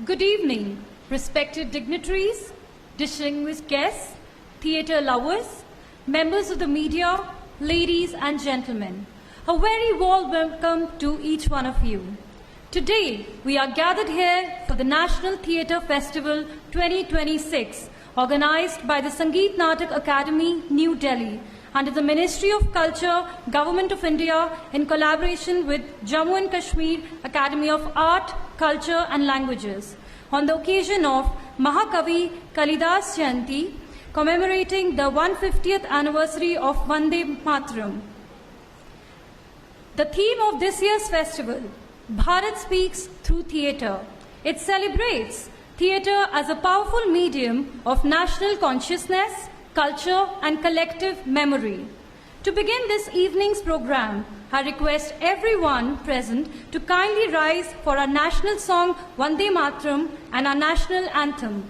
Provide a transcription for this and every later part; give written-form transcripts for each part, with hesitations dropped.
Good evening, respected dignitaries, distinguished guests, theatre lovers, members of the media, ladies and gentlemen. A very warm welcome to each one of you. Today, we are gathered here for the National Theatre Festival 2026, organized by the Sangeet Natak Academy, New Delhi, under the Ministry of Culture, Government of India, in collaboration with Jammu and Kashmir Academy of Art, Culture and Languages, on the occasion of Mahakavi Kalidas Jayanti, commemorating the 150th anniversary of Vande Mataram. The theme of this year's festival, Bharat Speaks Through Theatre. It celebrates theatre as a powerful medium of national consciousness, culture and collective memory. To begin this evening's program, I request everyone present to kindly rise for our national song Vande Mataram and our national anthem.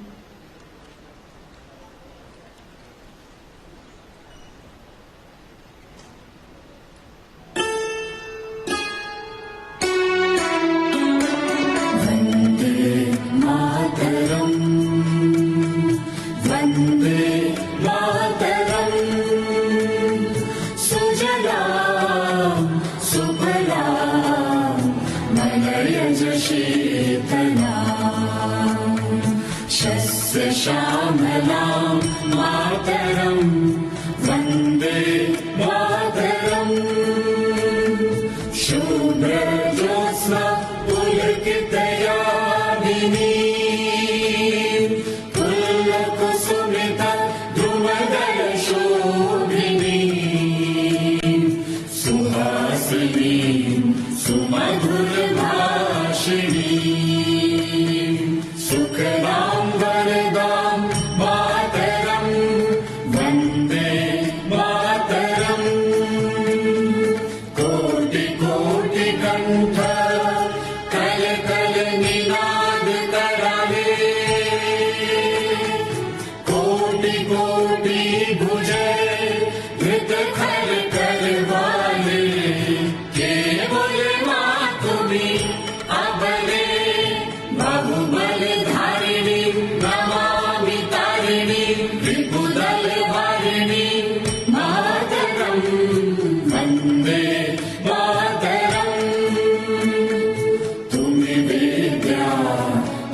श्यामलां मातरं वन्दे मातरं शुभ्रज्योत्स्ना पुलकितयामिनी पुल्लकुसुमिता द्रुमदलशोभिनी सुहासिनी सुमधुरभाषिणी सुखदां वरदां मातरं वन्दे मातरं कोटि कोटि कण्ठ कल कल निनाद कराले कोटि कोटि भुजय धृत खर कर वाले केवल माँ तुम्ही अबले बहुबल धारिणी नमामि तारिणी विपुदल वारिणी मातरं वन्दे मातरं तुम्हि विद्या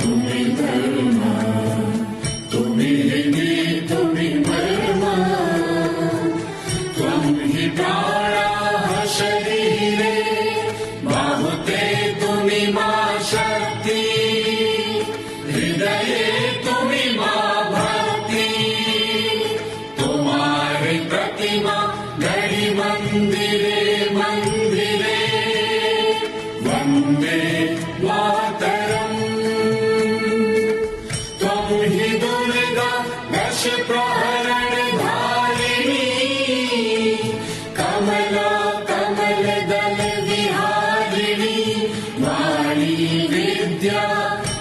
तुम्हि धर्म तुम्हि हृदि तुम्हि मर्म त्वं हि प्राणाः शरीरे बाहुते तुम्हि मा शक्ति हृदये तुम्हि मां भक्ति तुम्हारी प्रतिमा गढ़ी मंदिरे मंदिरे वन्दे मातरं त्वं हि दुर्गा दश प्रहरण धारिणी कमला कमल दल विहारिणी वाणी विद्या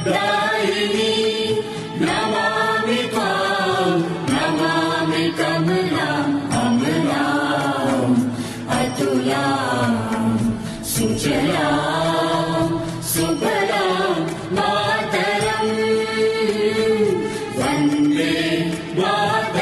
दायिनी नमामि त्वां नमामि कमलाम् अमलाम् अतुलाम् सुजलाम् सुबलाम् मातरं वन्दे मातरम्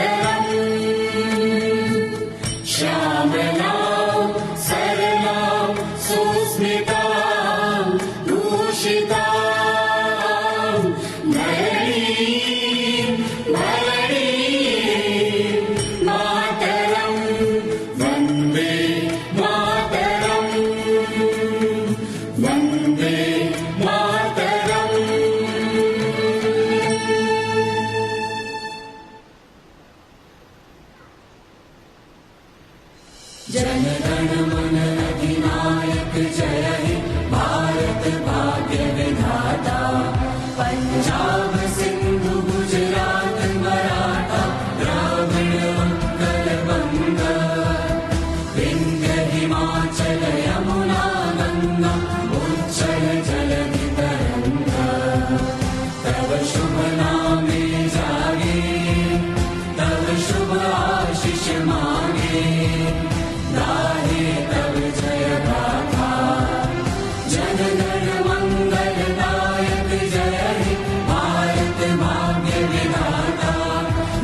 विधाता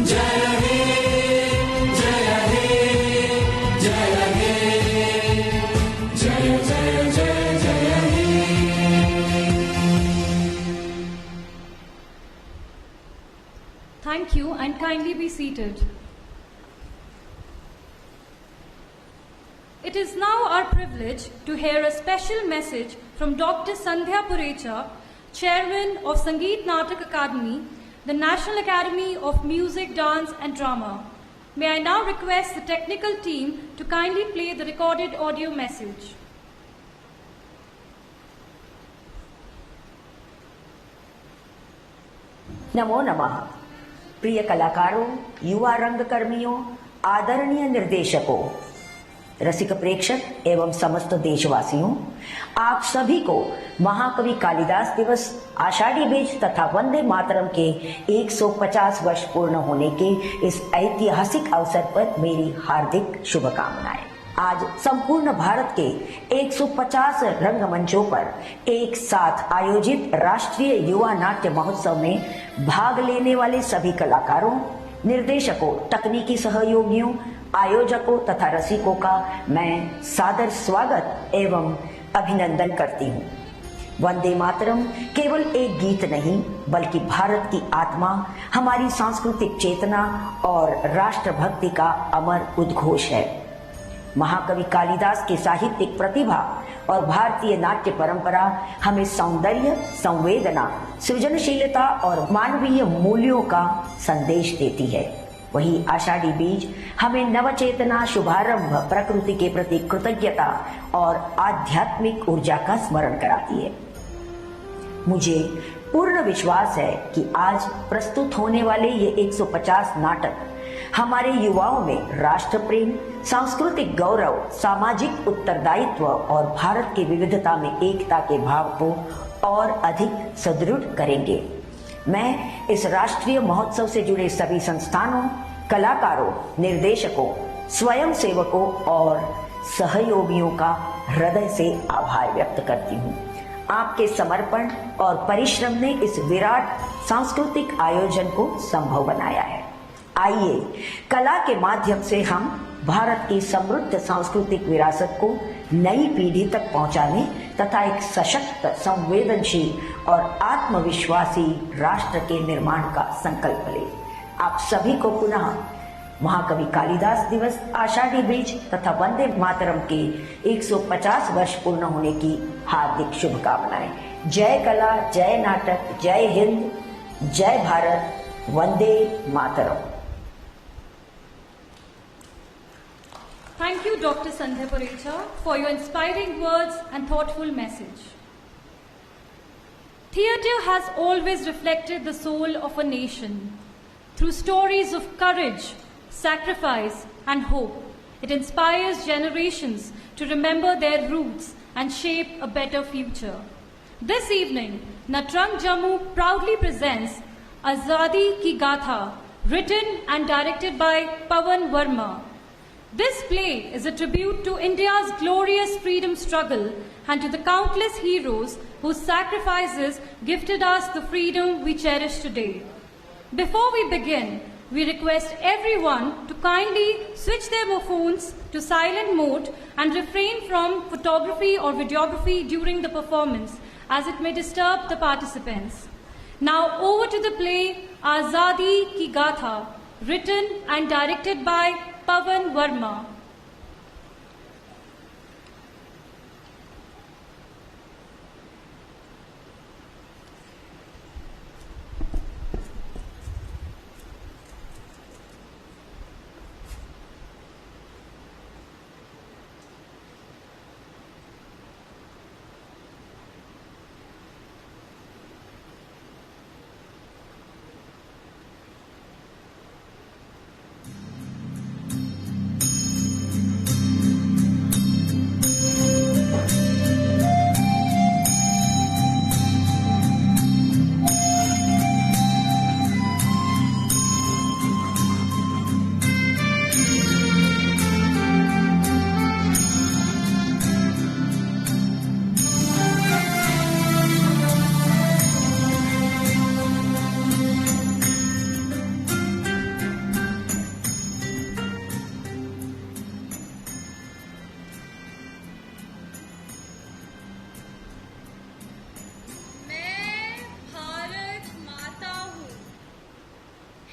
जय हे जय हे जय हे जय जय जय जय हे। Thank you and kindly be seated. It is now our privilege to hear a special message from Dr. Sandhya Purecha, Chairman of Sangeet Natak Academy, the National Academy of Music, Dance and Drama. May I now request the technical team to kindly play the recorded audio message. नमो नमः। प्रिय कलाकारों, युवा रंगकर्मियों, आदरणीय निर्देशकों, रसिक प्रेक्षक एवं समस्त देशवासियों, आप सभी को महाकवि कालिदास दिवस, आषाढ़ी बीज तथा वंदे मातरम के 150 वर्ष पूर्ण होने के इस ऐतिहासिक अवसर पर मेरी हार्दिक शुभकामनाएं। आज संपूर्ण भारत के 150 रंगमंचों पर एक साथ आयोजित राष्ट्रीय युवा नाट्य महोत्सव में भाग लेने वाले सभी कलाकारों, निर्देशकों, तकनीकी सहयोगियों, आयोजकों तथा रसिकों का मैं सादर स्वागत एवं अभिनंदन करती हूँ। वंदे मातरम केवल एक गीत नहीं, बल्कि भारत की आत्मा, हमारी सांस्कृतिक चेतना और राष्ट्रभक्ति का अमर उद्घोष है। महाकवि कालिदास की साहित्यिक प्रतिभा और भारतीय नाट्य परंपरा हमें सौंदर्य, संवेदना, सृजनशीलता और मानवीय मूल्यों का संदेश देती है। वही आषाढ़ी बीज हमें नवचेतना, शुभारंभ, प्रकृति के प्रति कृतज्ञता और आध्यात्मिक ऊर्जा का स्मरण कराती है। मुझे पूर्ण विश्वास है कि आज प्रस्तुत होने वाले ये 150 नाटक हमारे युवाओं में राष्ट्र प्रेम, सांस्कृतिक गौरव, सामाजिक उत्तरदायित्व और भारत की विविधता में एकता के भाव को और अधिक सुदृढ़ करेंगे। मैं इस राष्ट्रीय महोत्सव से जुड़े सभी संस्थानों, कलाकारों, निर्देशकों, स्वयं सेवकों और सहयोगियों का हृदय से आभार व्यक्त करती हूँ। आपके समर्पण और परिश्रम ने इस विराट सांस्कृतिक आयोजन को संभव बनाया है। आइए कला के माध्यम से हम भारत की समृद्ध सांस्कृतिक विरासत को नई पीढ़ी तक पहुंचाने तथा एक सशक्त, संवेदनशील और आत्मविश्वासी राष्ट्र के निर्माण का संकल्प ले। आप सभी को पुनः महाकवि कालिदास दिवस, आषाढ़ी बीज तथा वंदे मातरम के 150 वर्ष पूर्ण होने की हार्दिक शुभकामनाएं। जय कला, जय नाटक, जय हिंद, जय Bharat, Vande Mataram. Thank you, Dr. Sandhya Purecha, for your inspiring words and thoughtful message. Theatre has always reflected the soul of a nation. Through stories of courage, sacrifice, and hope, it inspires generations to remember their roots and shape a better future. This evening, Natrang Jammu proudly presents Azadi Ki Gatha, written and directed by Pawan Verma. This play is a tribute to India's glorious freedom struggle and to the countless heroes whose sacrifices gifted us the freedom we cherish today. Before we begin, we request everyone to kindly switch their phones to silent mode and refrain from photography or videography during the performance, as it may disturb the participants. Now over to the play Azadi Ki Gatha, written and directed by Pawan Verma.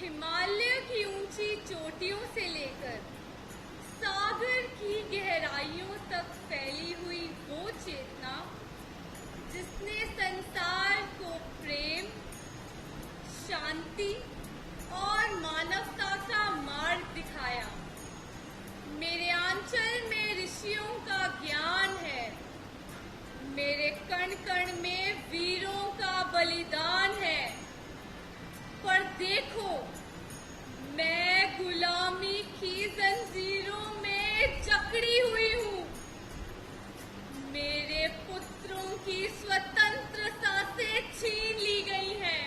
Himalaya की ऊंची चोटियों से लेकर सागर की गहराइयों तक फैली हुई वो चेतना जिसने संसार को प्रेम, शांति और मानवता का मार्ग दिखाया। मेरे आंचल में ऋषियों का ज्ञान है, मेरे कण कण में वीरों का बलिदान है। पर देखो, मैं गुलामी की जंजीरों में जकड़ी हुई हूँ। मेरे पुत्रों की स्वतंत्रता से छीन ली गई है।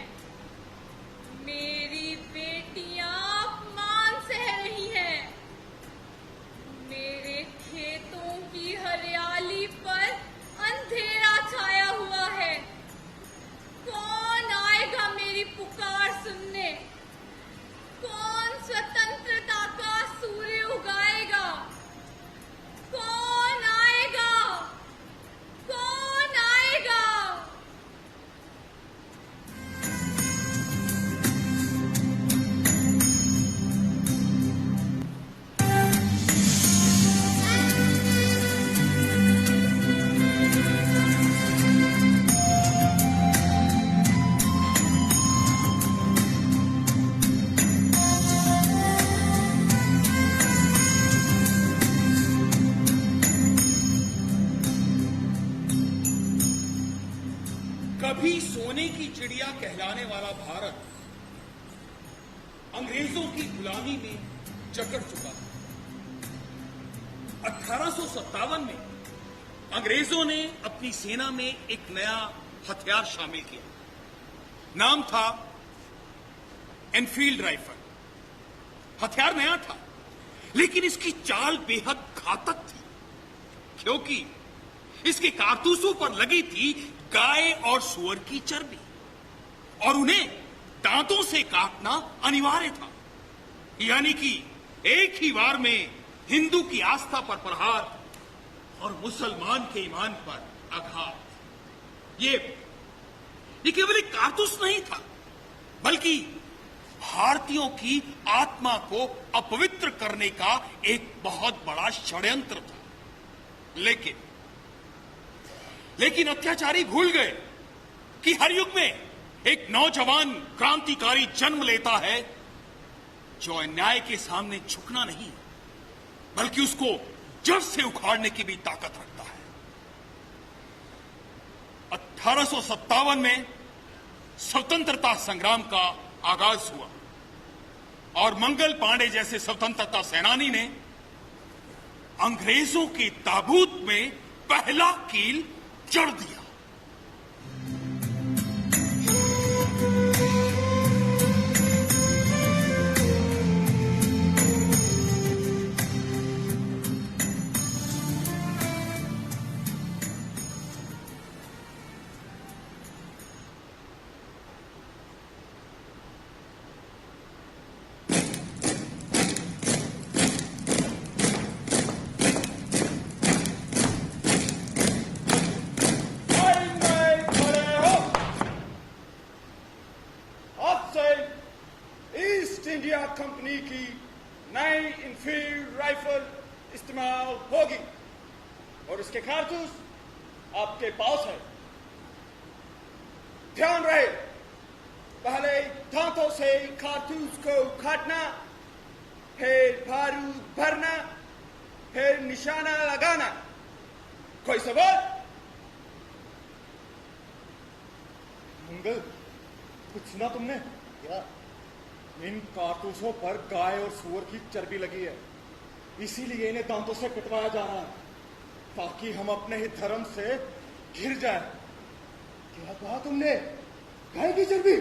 मेरी बेटियां अपमान सह रही हैं। मेरे खेतों की हरियाली पर अंधेरा छाया हुआ है। कौन आएगा मेरी पुकार सुनने? कौन स्वतंत्रता का सूर्य उगाएगा? कौन आएगा? कौन आएगा? कभी सोने की चिड़िया कहलाने वाला भारत अंग्रेजों की गुलामी में जकड़ चुका था। 1857 में अंग्रेजों ने अपनी सेना में एक नया हथियार शामिल किया। नाम था एनफील्ड राइफल। हथियार नया था, लेकिन इसकी चाल बेहद घातक थी, क्योंकि इसके कारतूसों पर लगी थी गाय और सूअर की चर्बी, और उन्हें दांतों से काटना अनिवार्य था। यानी कि एक ही वार में हिंदू की आस्था पर प्रहार और मुसलमान के ईमान पर आघात। ये केवल एक कारतूस नहीं था, बल्कि भारतीयों की आत्मा को अपवित्र करने का एक बहुत बड़ा षड्यंत्र था। लेकिन अत्याचारी भूल गए कि हर युग में एक नौजवान क्रांतिकारी जन्म लेता है जो अन्याय के सामने झुकना नहीं, बल्कि उसको जड़ से उखाड़ने की भी ताकत रखता है। 1857 में स्वतंत्रता संग्राम का आगाज हुआ और मंगल पांडे जैसे स्वतंत्रता सेनानी ने अंग्रेजों के ताबूत में पहला कील जड़ दिया। इंडिया कंपनी की नई इनफील्ड राइफल इस्तेमाल होगी और इसके कारतूस आपके पास है। ध्यान रहे, पहले दांतों से कारतूस को काटना, फिर बारूद भरना, फिर निशाना लगाना। कोई सवाल? मंगल, कुछ सुना तुमने? क्या? इन कारतूसों पर गाय और सूअर की चर्बी लगी है, इसीलिए इन्हें दांतों से कटवाया जा रहा है, ताकि हम अपने ही धर्म से घिर जाए। क्या कहा तुमने? गाय की चर्बी?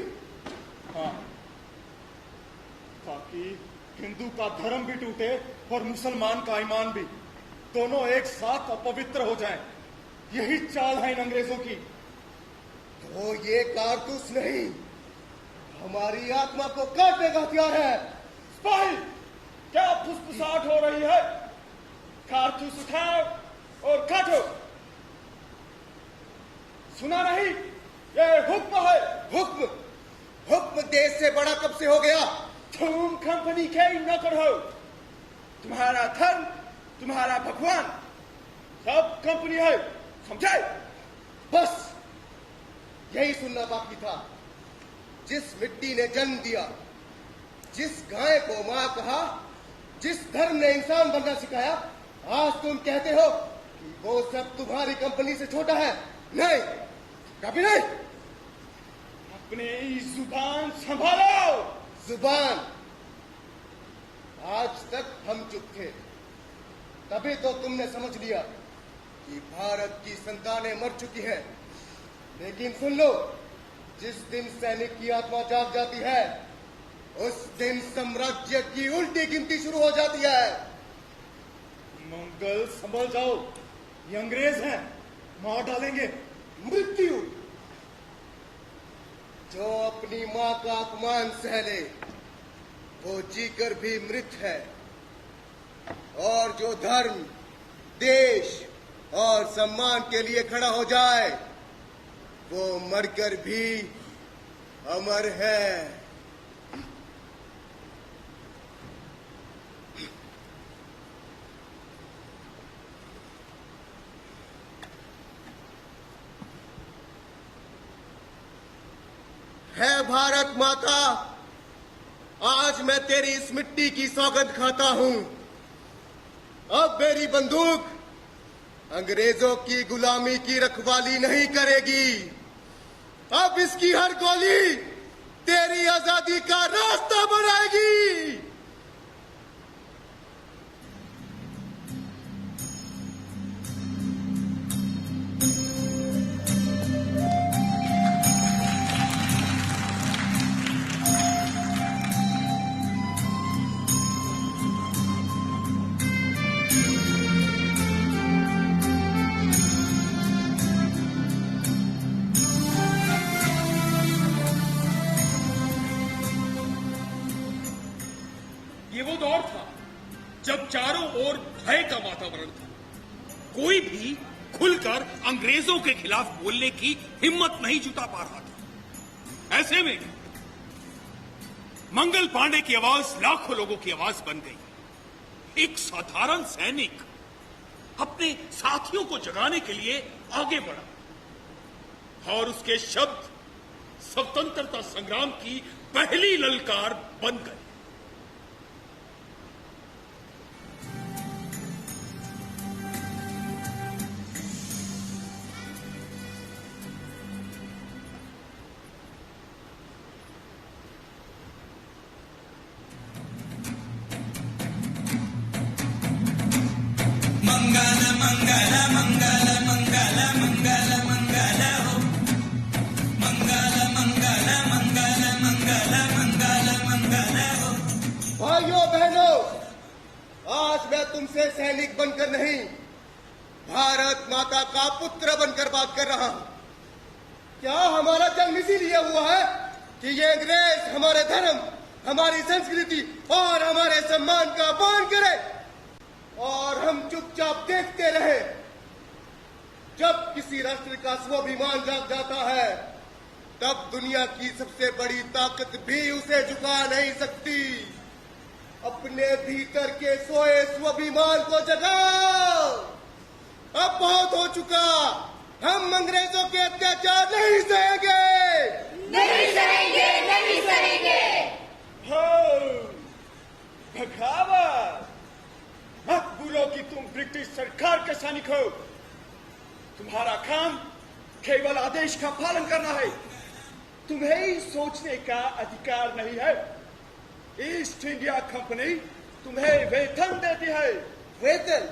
हाँ, ताकि हिंदू का धर्म भी टूटे और मुसलमान का ईमान भी, दोनों एक साथ अपवित्र हो जाएं। यही चाल है इन अंग्रेजों की। तो ये कारतूस नहीं, हमारी आत्मा को काटने का हथियार है। स्पाई, क्या फुसफुसाहट हो रही है? कारतूस उठाओ और काटो। सुना नहीं? ये हुक्म है। हुक्म? हुक्म देश से बड़ा कब से हो गया? तुम कंपनी के नौकर हो। तुम्हारा धर्म, तुम्हारा भगवान, सब कंपनी है, समझे? बस यही सुनना बाकी था। जिस मिट्टी ने जन्म दिया, जिस गाय को मां कहा, जिस धर्म ने इंसान बनना सिखाया, आज तुम कहते हो कि वो सब तुम्हारी कंपनी से छोटा है। नहीं, कभी नहीं। अपनी जुबान संभालो। जुबान। आज तक हम चुप थे, तभी तो तुमने समझ लिया कि भारत की संतानें मर चुकी हैं। लेकिन सुन लो, जिस दिन सैनिक की आत्मा जाग जाती है, उस दिन साम्राज्य की उल्टी गिनती शुरू हो जाती है। मंगल, संभल जाओ, ये अंग्रेज हैं, मार डालेंगे। मृत्यु। जो अपनी मां का अपमान सह ले, वो जीकर भी मृत है। और जो धर्म, देश और सम्मान के लिए खड़ा हो जाए, वो मरकर भी अमर है। है भारत माता, आज मैं तेरी इस मिट्टी की सौगंध खाता हूं। अब मेरी बंदूक अंग्रेजों की गुलामी की रखवाली नहीं करेगी। अब इसकी हर गोली तेरी आजादी का रास्ता बनाएगी। ये वो दौर था जब चारों ओर भय का वातावरण था। कोई भी खुलकर अंग्रेजों के खिलाफ बोलने की हिम्मत नहीं जुटा पा रहा था। ऐसे में मंगल पांडे की आवाज लाखों लोगों की आवाज बन गई। एक साधारण सैनिक अपने साथियों को जगाने के लिए आगे बढ़ा और उसके शब्द स्वतंत्रता संग्राम की पहली ललकार बन गए। भाइयों बहनों, आज मैं तुमसे सैनिक बनकर नहीं, भारत माता का पुत्र बनकर बात कर रहा हूं। क्या हमारा जन्म इसीलिए हुआ है कि ये अंग्रेज हमारे धर्म, हमारी संस्कृति और हमारे सम्मान का अपमान करे और हम चुपचाप देखते रहे? जब किसी राष्ट्र का स्वाभिमान जाग जाता है, तब दुनिया की सबसे बड़ी ताकत भी उसे झुका नहीं सकती। अपने भीतर के सोए स्वाभिमान को जगाओ। अब बहुत हो चुका, हम अंग्रेजों के अत्याचार नहीं सहेंगे। नहीं सहेंगे, नहीं सहेंगे। हो भगावत, मत भूलो कि तुम ब्रिटिश सरकार के सैनिक हो। तुम्हारा काम केवल आदेश का पालन करना है। तुम्हें सोचने का अधिकार नहीं है। ईस्ट इंडिया कंपनी तुम्हें वेतन देती है। वेतन?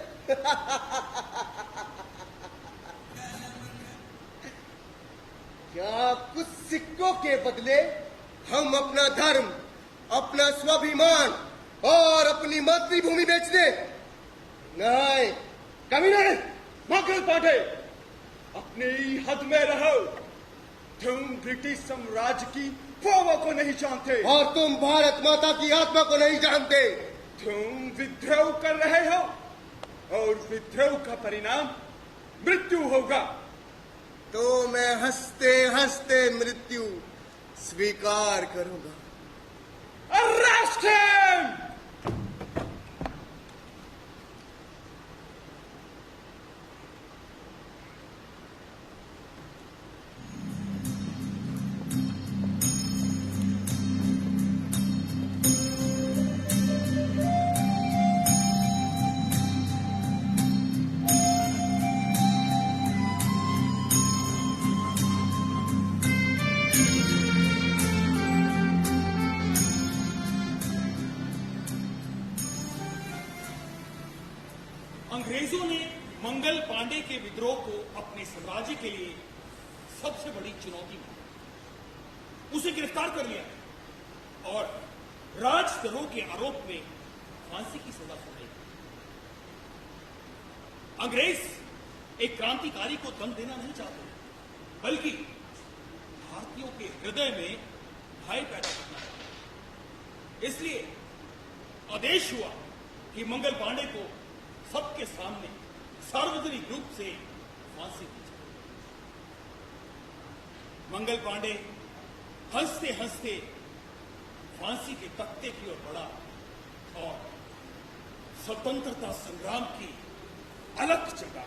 क्या कुछ सिक्कों के बदले हम अपना धर्म, अपना स्वाभिमान और अपनी मातृभूमि बेच दें? नहीं, कभी नहीं। मंगल पांडे, अपनी हद में रहो। तुम ब्रिटिश साम्राज्य की फौजों को नहीं जानते और तुम भारत माता की आत्मा को नहीं जानते। तुम विद्रोह कर रहे हो और विद्रोह का परिणाम मृत्यु होगा। तो मैं हंसते हंसते मृत्यु स्वीकार करूंगा। अरेस्ट! अंग्रेजों ने मंगल पांडे के विद्रोह को अपने साम्राज्य के लिए सबसे बड़ी चुनौती मानी। उसे गिरफ्तार कर लिया और राजद्रोह के आरोप में फांसी की सजा सुनाई। अंग्रेज एक क्रांतिकारी को दंड देना नहीं चाहते, बल्कि भारतीयों के हृदय में भय पैदा करना चाहते। इसलिए आदेश हुआ कि मंगल पांडे को सबके सामने सार्वजनिक रूप से फांसी दी जाए। मंगल पांडे हंसते हंसते फांसी के तख्ते की ओर बढ़ा और स्वतंत्रता संग्राम की अलख जगा।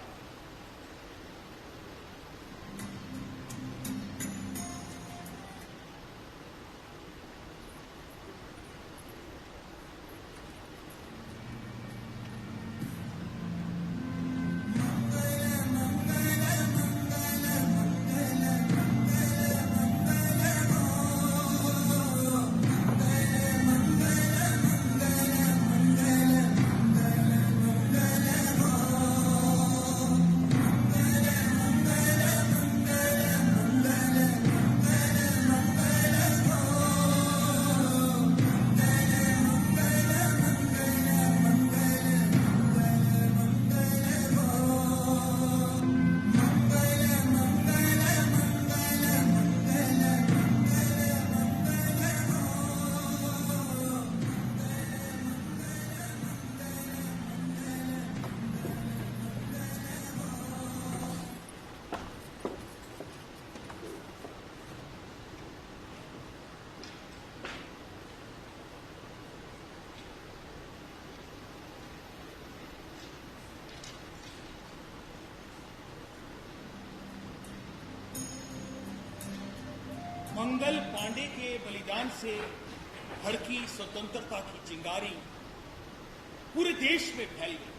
मंगल पांडे के बलिदान से भड़की स्वतंत्रता की चिंगारी पूरे देश में फैल गई।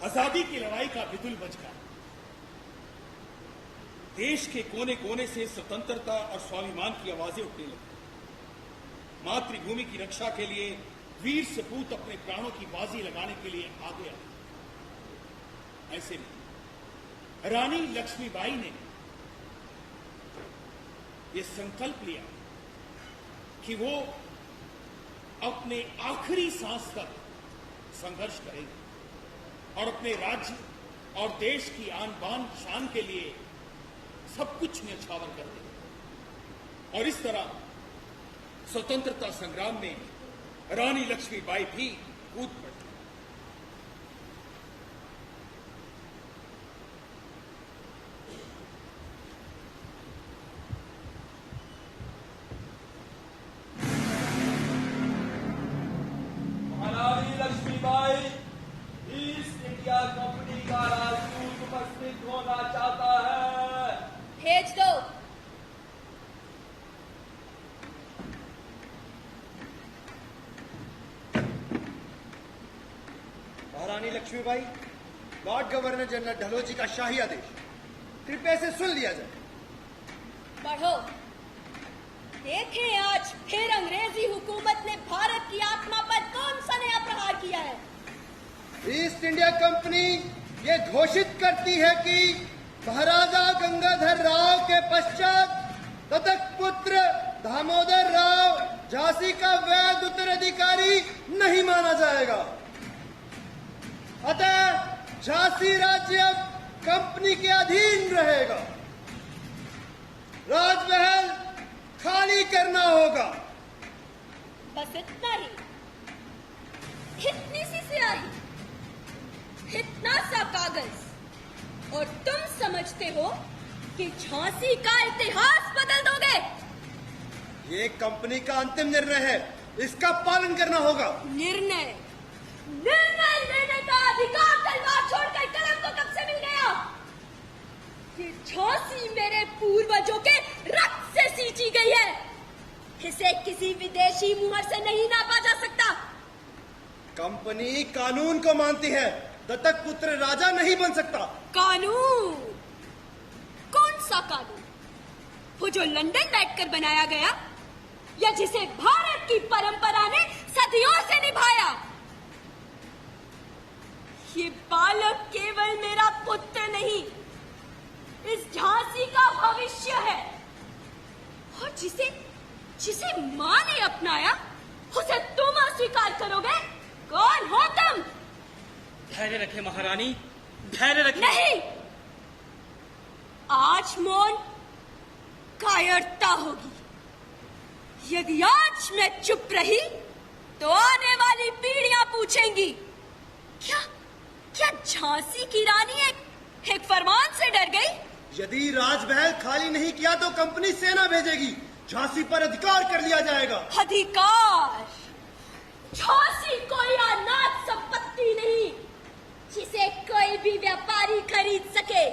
आजादी की लड़ाई का बिगुल बज गया। देश के कोने कोने से स्वतंत्रता और स्वाभिमान की आवाजें उठने लगी। मातृभूमि की रक्षा के लिए वीर सपूत अपने प्राणों की बाजी लगाने के लिए आगे आए। ऐसे में रानी लक्ष्मीबाई ने यह संकल्प लिया कि वो अपने आखिरी सांस तक संघर्ष करेंगे और अपने राज्य और देश की आन बान शान के लिए सब कुछ न्यौछावर कर देंगे। और इस तरह स्वतंत्रता संग्राम में रानी लक्ष्मीबाई भी कूद पड़ी। महारानी लक्ष्मीबाई ईस्ट इंडिया कंपनी का राजदूत उपस्थित होना चाहता है। भेज दो। महारानी लक्ष्मीबाई, लॉर्ड गवर्नर जनरल ढलोजी का शाही आदेश कृपया से सुन लिया जाए। पढ़ो। देखें आज फिर अंग्रेजी हुकूमत ने भारत की आत्मा पर कौन सा नया प्रहार किया है। ईस्ट इंडिया कंपनी ये घोषित करती है कि महाराजा गंगाधर राव के पश्चात दत्तक पुत्र दामोदर राव झांसी का वैध उत्तराधिकारी नहीं माना जाएगा। अतः झांसी राज्य अब कंपनी के अधीन रहेगा। राजमहल खाली करना होगा। बस इतना ही। इतनी सी स्याही, इतना सा कागज और तुम समझते हो कि झांसी का इतिहास बदल दोगे। ये कंपनी का अंतिम निर्णय है, इसका पालन करना होगा। निर्णय लेने का अधिकार तलवार छोड़कर कलम को कब से मिल गया। ये झांसी मेरे पूर्वजों के रक्त से सींची गई है। इसे किसी विदेशी मुहर से नहीं नापा जा सकता। कंपनी कानून को मानती है, दत्तक पुत्र राजा नहीं बन सकता। कानून? कौन सा कानून? वो जो लंदन बैठकर बनाया गया या जिसे भारत की परंपरा ने सदियों से निभाया? ये बालक केवल मेरा पुत्र नहीं, इस झांसी का भविष्य है। और जिसे मां ने अपनाया, उसे तुम अस्वीकार करोगे? कौन हो तुम? धैर्य रखे महारानी, धैर्य रखे। नहीं, आज मौन कायरता होगी। यदि आज मैं चुप रही तो आने वाली पीढ़ियां पूछेंगी, क्या झांसी की रानी एक फरमान से डर गई? यदि राजमहल खाली नहीं किया तो कंपनी सेना भेजेगी, झांसी पर अधिकार कर लिया जाएगा। अधिकार? झांसी कोई अनाथ संपत्ति नहीं जिसे कोई भी व्यापारी खरीद सके।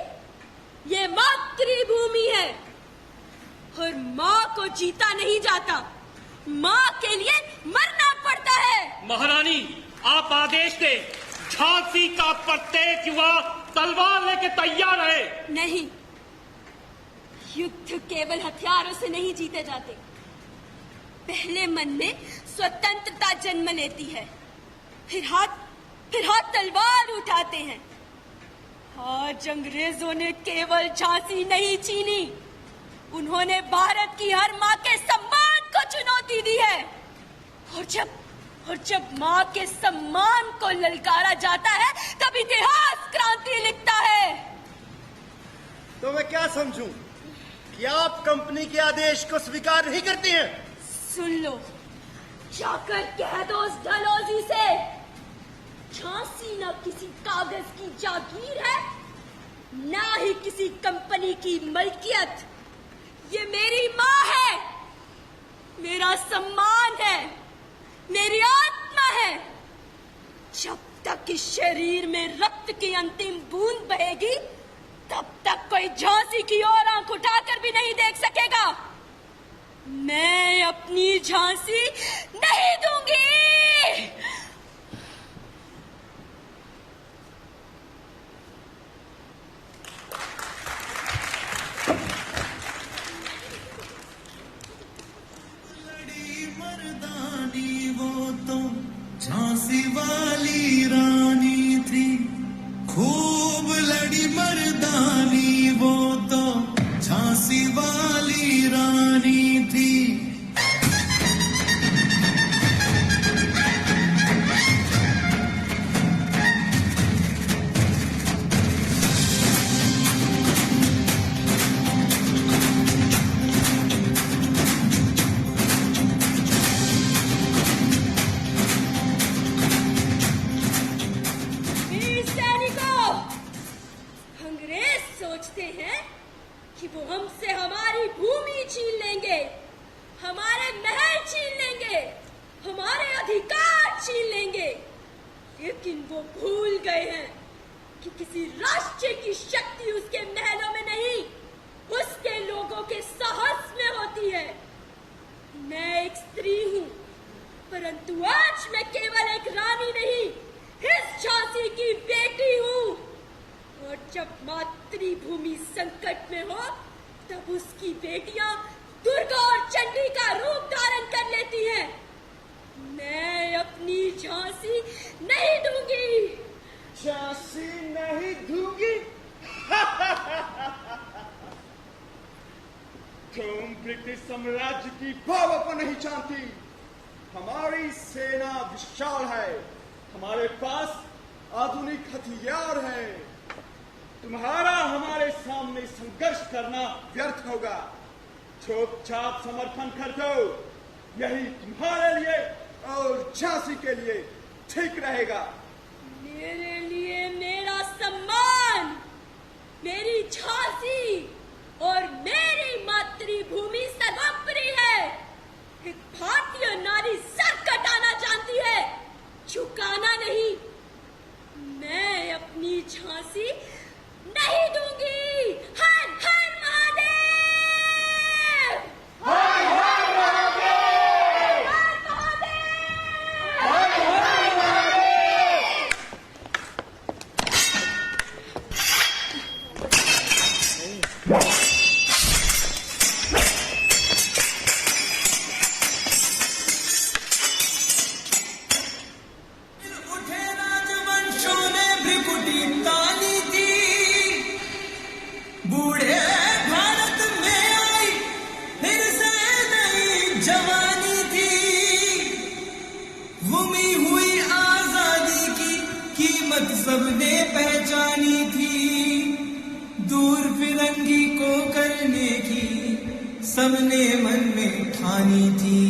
ये मातृभूमि है और माँ को जीता नहीं जाता, माँ के लिए मरना पड़ता है। महारानी, आप आदेश दे, झांसी का प्रत्येक युवा तलवार लेके तैयार है। नहीं, युद्ध केवल हथियारों से नहीं जीते जाते। पहले मन में स्वतंत्रता जन्म लेती है, फिर हाथ तलवार उठाते हैं। आज अंग्रेजों ने केवल झांसी नहीं छीनी, उन्होंने भारत की हर माँ के सम्मान को चुनौती दी है। और जब माँ के सम्मान को ललकारा जाता है, तब इतिहास क्रांति लिखता है। तो मैं क्या समझूं कि आप कंपनी के आदेश को स्वीकार नहीं करती हैं? सुन लो, जाकर कह दो उस डलहौजी से, झांसी न किसी कागज की जागीर है, ना ही किसी कंपनी की मलकियत। ये मेरी माँ है, मेरा सम्मान है, मेरी आत्मा है। जब तक इस शरीर में रक्त की अंतिम बूंद बहेगी, तब तक कोई झांसी की ओर आंख उठाकर भी नहीं देख सकेगा। मैं अपनी झांसी नहीं दूंगी। झांसी वाली रानी थी, खूब लड़ी मर्दानी वो तो झांसी वाली रानी थी। कि वो हमसे हमारी भूमि छीन लेंगे, हमारे महल छीन लेंगे, हमारे अधिकार छीन लेंगे। लेकिन वो भूल गए हैं कि किसी राष्ट्र की शक्ति उसके महलों में नहीं, उसके लोगों के साहस में होती है। मैं एक स्त्री हूँ, परंतु आज मैं केवल एक रानी नहीं, इस झांसी की बेटी हूँ। और जब मातृभूमि संकट में हो, तब उसकी बेटियां दुर्गा और चंडी का रूप धारण कर लेती हैं। मैं अपनी झांसी नहीं दूंगी। झांसी नहीं दूंगी? तुम ब्रिटिश साम्राज्य की भावों को नहीं जानती। हमारी सेना विशाल है, हमारे पास आधुनिक हथियार है। तुम्हारा हमारे सामने संघर्ष करना व्यर्थ होगा। चुपचाप समर्थन कर दो, यही तुम्हारे लिए और झांसी के लिए ठीक रहेगा। मेरे लिए मेरा सम्मान, मेरी झांसी और मेरी मातृभूमि सर्वोपरि है। एक भारतीय नारी सर कटाना जानती है, झुकाना नहीं। मैं अपनी झांसी नहीं दूंगी। हर हर महादेव! हर हर महादेव! हर महादेव! हर हर महादेव! सबने पहचानी थी, दूर फिरंगी को करने की सबने मन में ठानी थी।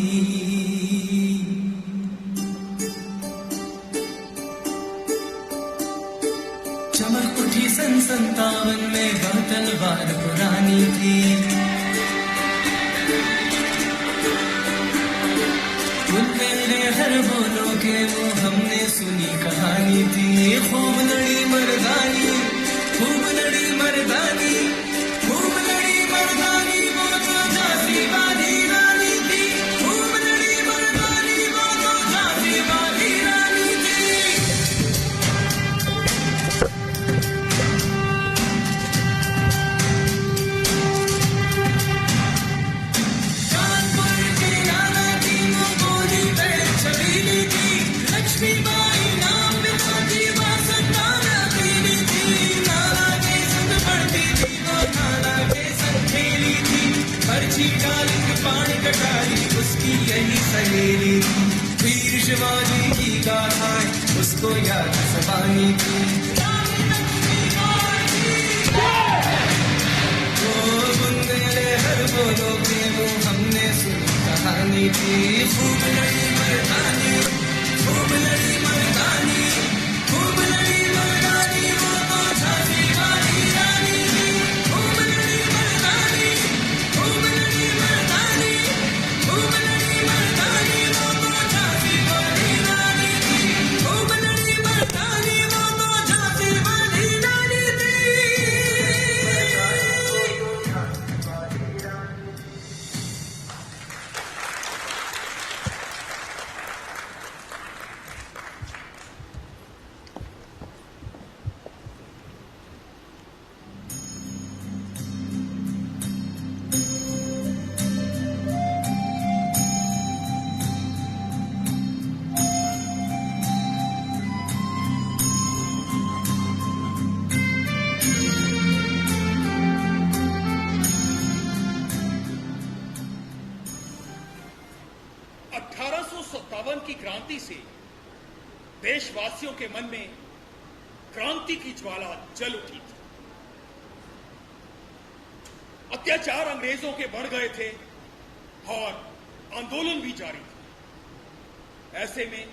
चमक उठी सन 57 में वह तलवार पुरानी थी। बुंदेले हर बोलो के वो हमने सुनी कहानी थी। खूब लड़ी मर्दानी, खूब लड़ी मर्दानी, खूब लड़ी मर्दानी, वो तो झांसी वाली रानी थी। खूब लड़ी मर्दानी, वो तो झांसी वाली रानी थी। कानपुर की नाना की वो गोरी बहन छबीली थी। लक्ष्मीबाई नाम पे थी, वासंदाना पीली थी। नाना के संग पढ़ती थी, वो नाना के संग खेली थी। पर्ची डाली पानी कटारी, उसकी यही सहेली थी। वीर शिवाजी की गाथाएं उसको याद सबानी थी। वो बुंदेले हर बोलो के वो हमने सुनी कहानी थी। खूब लड़ी मर्दानी, खूब लड़ी मर्दानी, खूब लड़ी मर्दानी, वो तो झांसी वाली रानी थी। खूब लड़ी मर्दानी, खूब लड़ी मर्दानी, खूब लड़ी मर्दानी, वो तो झांसी वाली रानी थी। खूब लड़ी मर्दानी, वो तो झांसी वाली रानी थी। की क्रांति से देशवासियों के मन में क्रांति की ज्वाला जल उठी थी। अत्याचार अंग्रेजों के बढ़ गए थे और आंदोलन भी जारी था। ऐसे में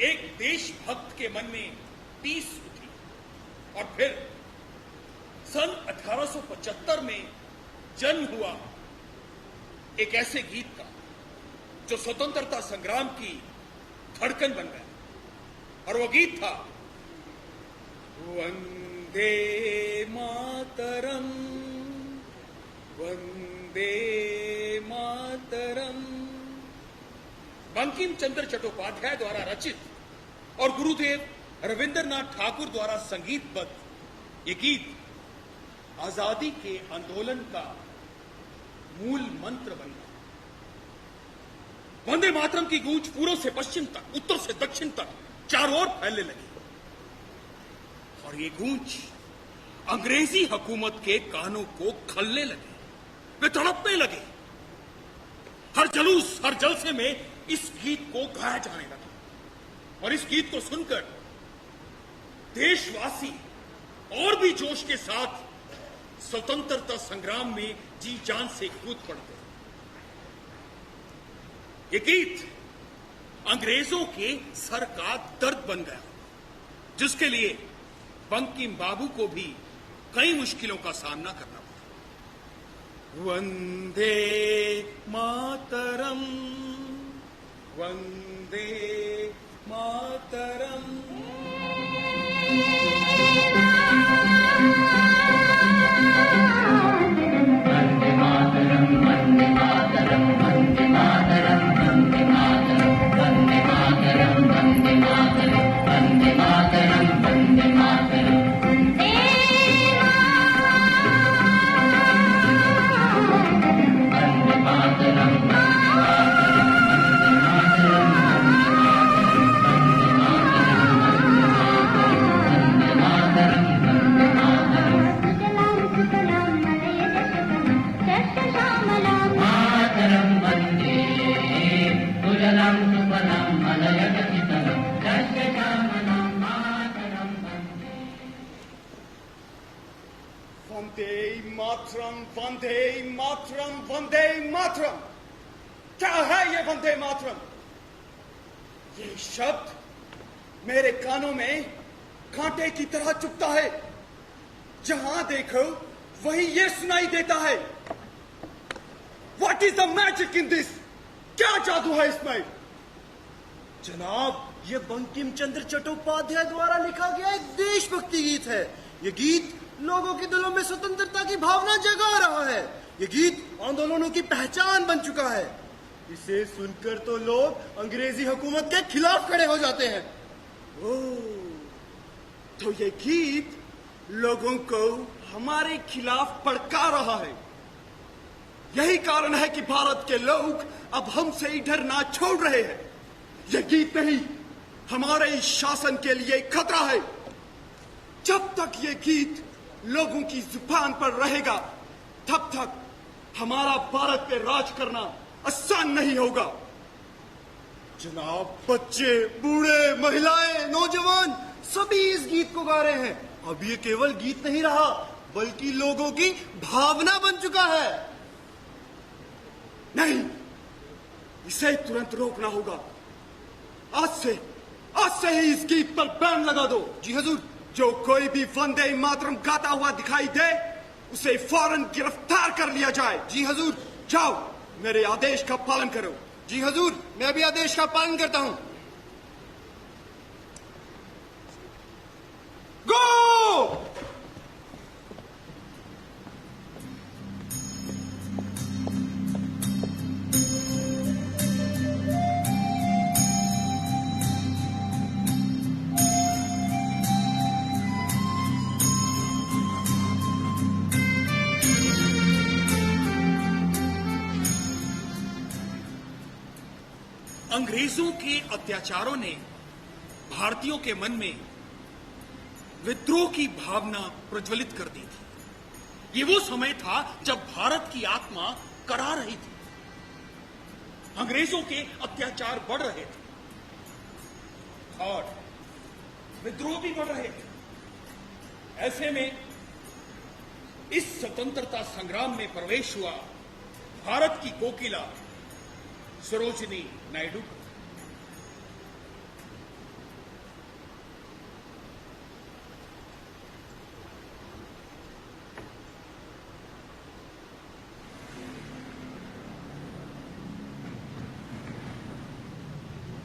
एक देशभक्त के मन में टीस उठी और फिर सन 1875 में जन्म हुआ एक ऐसे गीत का जो स्वतंत्रता संग्राम की धड़कन बन गया। और वो गीत था वंदे मातरम, वंदे मातरम। बंकिम चंद्र चट्टोपाध्याय द्वारा रचित और गुरुदेव रविंद्रनाथ ठाकुर द्वारा संगीतबद्ध ये गीत आजादी के आंदोलन का मूल मंत्र बन गया। वंदे मातरम की गूंज पूर्व से पश्चिम तक, उत्तर से दक्षिण तक चारों ओर फैलने लगी और ये गूंज अंग्रेजी हुकूमत के कानों को खलने लगे, वे तड़पने लगे। हर जुलूस, हर जलसे में इस गीत को गाया जाने लगा और इस गीत को सुनकर देशवासी और भी जोश के साथ स्वतंत्रता संग्राम में जी जान से कूद पड़ते। ये गीत अंग्रेजों के सर का दर्द बन गया, जिसके लिए बंकिम बाबू को भी कई मुश्किलों का सामना करना पड़ा। वंदे मातरम, वंदे मातरम। वंदे मातरम, वंदे मातरम, वंदे मातरम। क्या है ये वंदे मातरम? ये शब्द मेरे कानों में कांटे की तरह चुभता है। जहां देखो वही ये सुनाई देता है। What is the magic in this? क्या जादू है इसमें? जनाब, ये बंकिम चंद्र चट्टोपाध्याय द्वारा लिखा गया एक देशभक्ति गीत है। ये गीत लोगों के दिलों में स्वतंत्रता की भावना जगा रहा है। ये गीत आंदोलनों की पहचान बन चुका है। इसे सुनकर तो लोग अंग्रेजी हुकूमत के खिलाफ खड़े हो जाते हैं। ओह, तो ये गीत लोगों को हमारे खिलाफ भड़का रहा है। यही कारण है कि भारत के लोग अब हमसे डरना छोड़ रहे हैं। यह गीत नहीं, हमारे शासन के लिए खतरा है। जब तक ये गीत लोगों की जुबान पर रहेगा, तब तक हमारा भारत पे राज करना आसान नहीं होगा। जनाब, बच्चे, बूढ़े, महिलाएं, नौजवान सभी इस गीत को गा रहे हैं। अब ये केवल गीत नहीं रहा, बल्कि लोगों की भावना बन चुका है। नहीं, इसे तुरंत रोकना होगा। आज से ही इस गीत पर बैन लगा दो। जी हजूर। जो कोई भी वंदे मातरम गाता हुआ दिखाई दे, उसे फौरन गिरफ्तार कर लिया जाए। जी हजूर। जाओ, मेरे आदेश का पालन करो। जी हजूर, मैं भी आदेश का पालन करता हूं। गो! अंग्रेजों के अत्याचारों ने भारतीयों के मन में विद्रोह की भावना प्रज्वलित कर दी थी। ये वो समय था जब भारत की आत्मा करा रही थी। अंग्रेजों के अत्याचार बढ़ रहे थे और विद्रोह भी बढ़ रहे थे। ऐसे में इस स्वतंत्रता संग्राम में प्रवेश हुआ भारत की कोकिला सरोजिनी नायडू।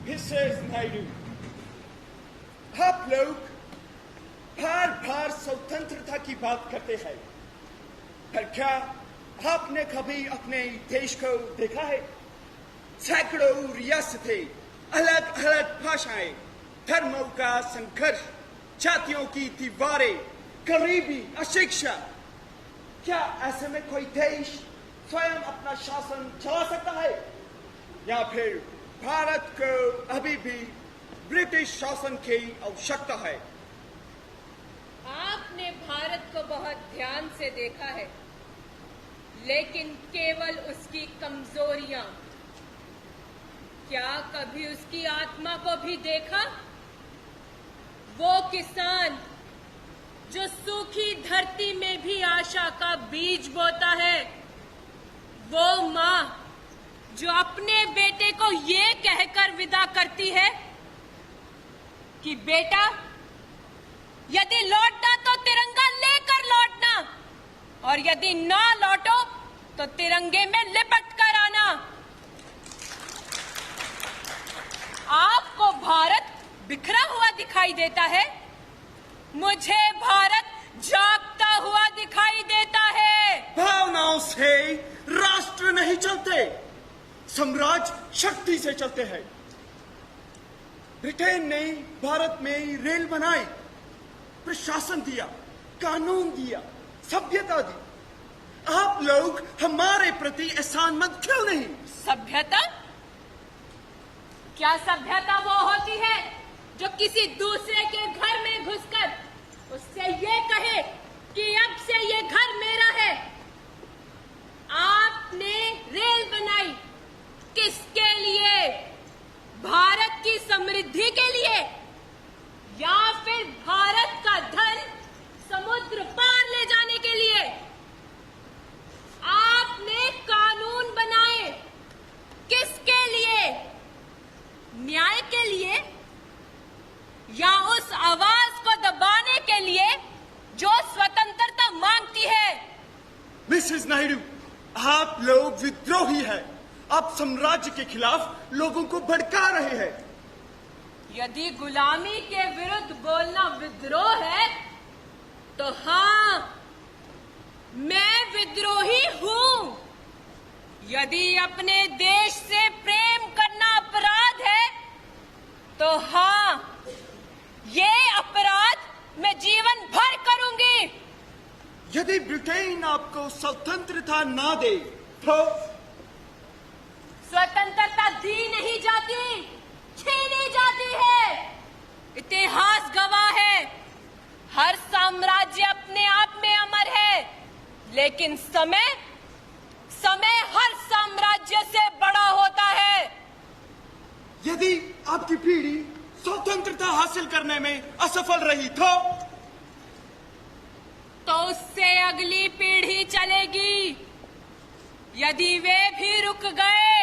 मिसेस नायडू, आप लोग बार बार स्वतंत्रता की बात करते हैं, पर क्या आपने कभी अपने देश को देखा है? सैकड़ों रियासतें, अलग अलग भाषाएं, धर्मों का संघर्ष, जातियों की दीवारें, गरीबी, अशिक्षा। क्या ऐसे में कोई देश स्वयं अपना शासन चला सकता है? या फिर भारत को अभी भी ब्रिटिश शासन की आवश्यकता है? आपने भारत को बहुत ध्यान से देखा है, लेकिन केवल उसकी कमजोरियां। क्या कभी उसकी आत्मा को भी देखा? वो किसान जो सूखी धरती में भी आशा का बीज बोता है, वो माँ जो अपने बेटे को ये कहकर विदा करती है कि बेटा, यदि लौटना तो तिरंगा लेकर लौटना, और यदि ना लौटो तो तिरंगे में लिपट कर आना। आपको भारत बिखरा हुआ दिखाई देता है, मुझे भारत जागता हुआ दिखाई देता है। भावनाओं से राष्ट्र नहीं चलते, साम्राज्य शक्ति से चलते हैं। ब्रिटेन ने भारत में रेल बनाई, प्रशासन दिया, कानून दिया, सभ्यता दी। आप लोग हमारे प्रति एहसानमंद क्यों नहीं? सभ्यता? क्या सभ्यता वो होती है जो किसी दूसरे के घर में घुसकर उससे ये कहे कि अब से ये घर मेरा है? आपने रेल बनाई किसके लिए? भारत की समृद्धि के लिए, या फिर भारत का धन समुद्र पार ले जाने के लिए? साम्राज्य के खिलाफ लोगों को भड़का रहे हैं। यदि गुलामी के विरुद्ध बोलना विद्रोह है तो हाँ, मैं विद्रोही हूं। यदि अपने देश से प्रेम करना अपराध है तो हाँ, ये अपराध मैं जीवन भर करूंगी। यदि ब्रिटेन आपको स्वतंत्रता ना दे तो स्वतंत्रता दी नहीं जाती, छीनी जाती है। इतिहास गवाह है, हर साम्राज्य अपने आप में अमर है, लेकिन समय हर साम्राज्य से बड़ा होता है। यदि आपकी पीढ़ी स्वतंत्रता हासिल करने में असफल रही तो उससे अगली पीढ़ी चलेगी। यदि वे भी रुक गए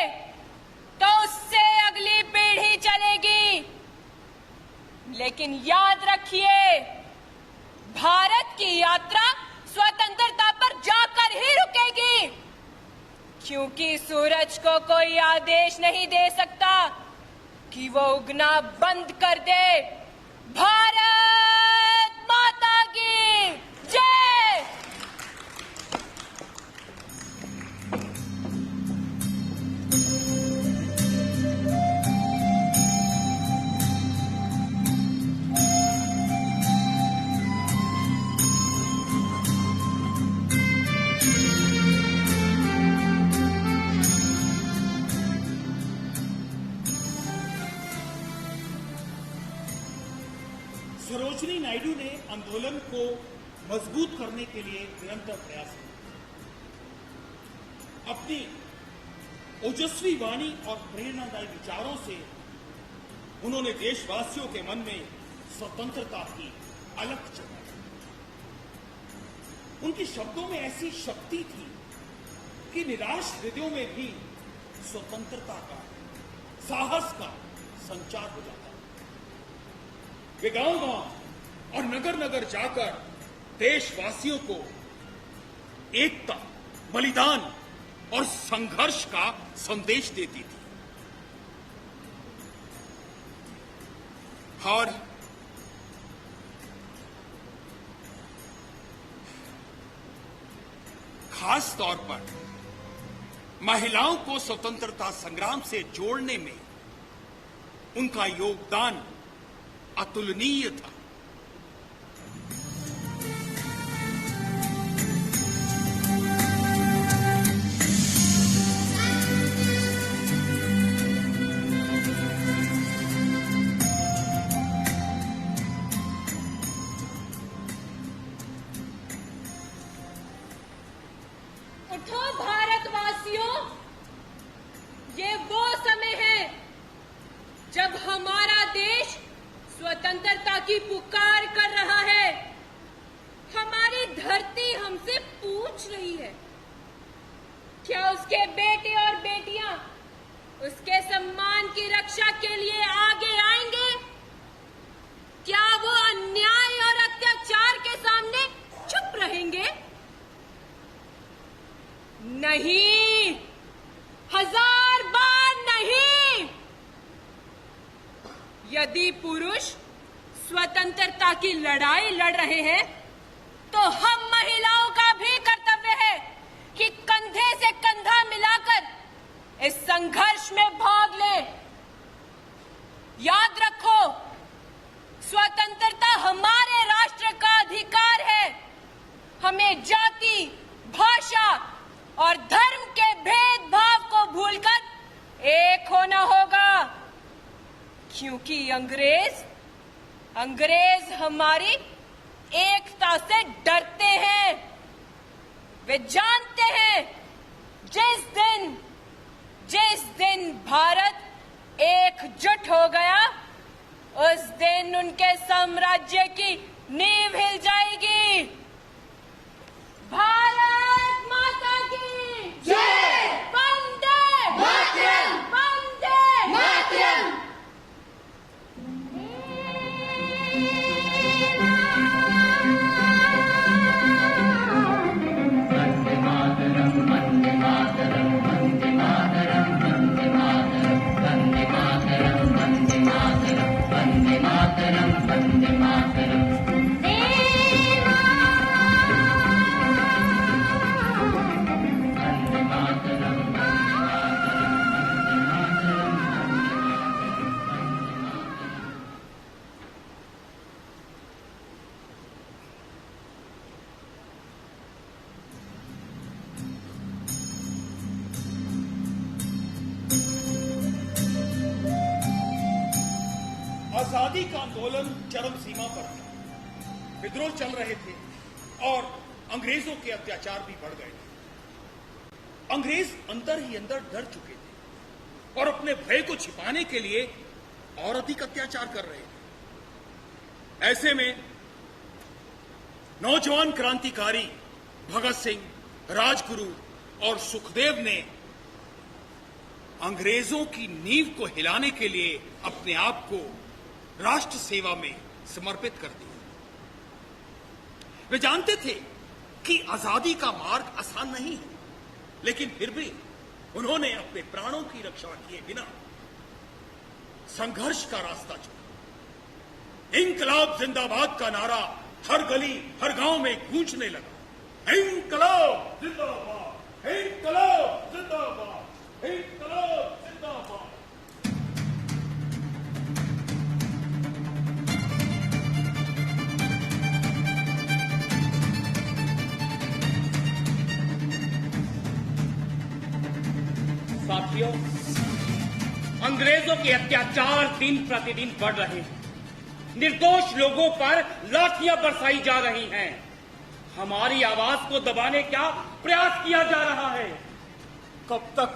तो उससे अगली पीढ़ी चलेगी। लेकिन याद रखिए, भारत की यात्रा स्वतंत्रता पर जाकर ही रुकेगी, क्योंकि सूरज को कोई आदेश नहीं दे सकता कि वो उगना बंद कर दे। भारत माता की जय। सरोजिनी नायडू ने आंदोलन को मजबूत करने के लिए निरंतर प्रयास किया। अपनी ओजस्वी वाणी और प्रेरणादायी विचारों से उन्होंने देशवासियों के मन में स्वतंत्रता की अलख जगाई। उनके शब्दों में ऐसी शक्ति थी कि निराश हृदयों में भी स्वतंत्रता का, साहस का संचार हो जाता। वे गांव-गांव और नगर-नगर जाकर देशवासियों को एकता, बलिदान और संघर्ष का संदेश देती थी। और खास तौर पर महिलाओं को स्वतंत्रता संग्राम से जोड़ने में उनका योगदान अतुलनीय था। उठो भारतवासियों, ये वो समय है जब हमारा देश स्वतंत्रता की पुकार कर रहा है। हमारी धरती हमसे पूछ रही है, क्या उसके बेटे और बेटियां उसके सम्मान की रक्षा के लिए आगे आएंगे? क्या वो अन्याय और अत्याचार के सामने चुप रहेंगे? नहीं, हजार बार नहीं। यदि पुरुष स्वतंत्रता की लड़ाई लड़ रहे हैं तो हम महिलाओं का भी कर्तव्य है कि कंधे से कंधा मिलाकर इस संघर्ष में भाग लें। याद रखो, स्वतंत्रता हमारे राष्ट्र का अधिकार है। हमें जाति, भाषा और धर्म के भेदभाव को भूलकर एक होना होगा, क्योंकि अंग्रेज हमारी एकता से डरते हैं। वे जानते हैं जिस दिन भारत एकजुट हो गया, उस दिन उनके साम्राज्य की नींव हिल जाएगी। भारत माता की जय। वंदे मातरम। वंदे मातरम। वंदे मातरम, वंदे मातरम, वंदे मातरम, वंदे आजादी का आंदोलन चरम सीमा पर था। विद्रोह चल रहे थे और अंग्रेजों के अत्याचार भी बढ़ गए थे। अंग्रेज अंदर ही अंदर डर चुके थे और अपने भय को छिपाने के लिए और अधिक अत्याचार कर रहे थे। ऐसे में नौजवान क्रांतिकारी भगत सिंह, राजगुरु और सुखदेव ने अंग्रेजों की नींव को हिलाने के लिए अपने आप को राष्ट्र सेवा में समर्पित कर दिया। वे जानते थे कि आजादी का मार्ग आसान नहीं है, लेकिन फिर भी उन्होंने अपने प्राणों की रक्षा किए बिना संघर्ष का रास्ता चुना। इंकलाब जिंदाबाद का नारा हर गली हर गांव में गूंजने लगा। इंकलाब जिंदाबाद, इंकलाब जिंदाबाद, इंकलाब जिंदाबाद। साथियों, अंग्रेजों के अत्याचार दिन प्रतिदिन बढ़ रहे हैं। निर्दोष लोगों पर लाठियां बरसाई जा रही हैं। हमारी आवाज को दबाने का प्रयास किया जा रहा है। कब तक,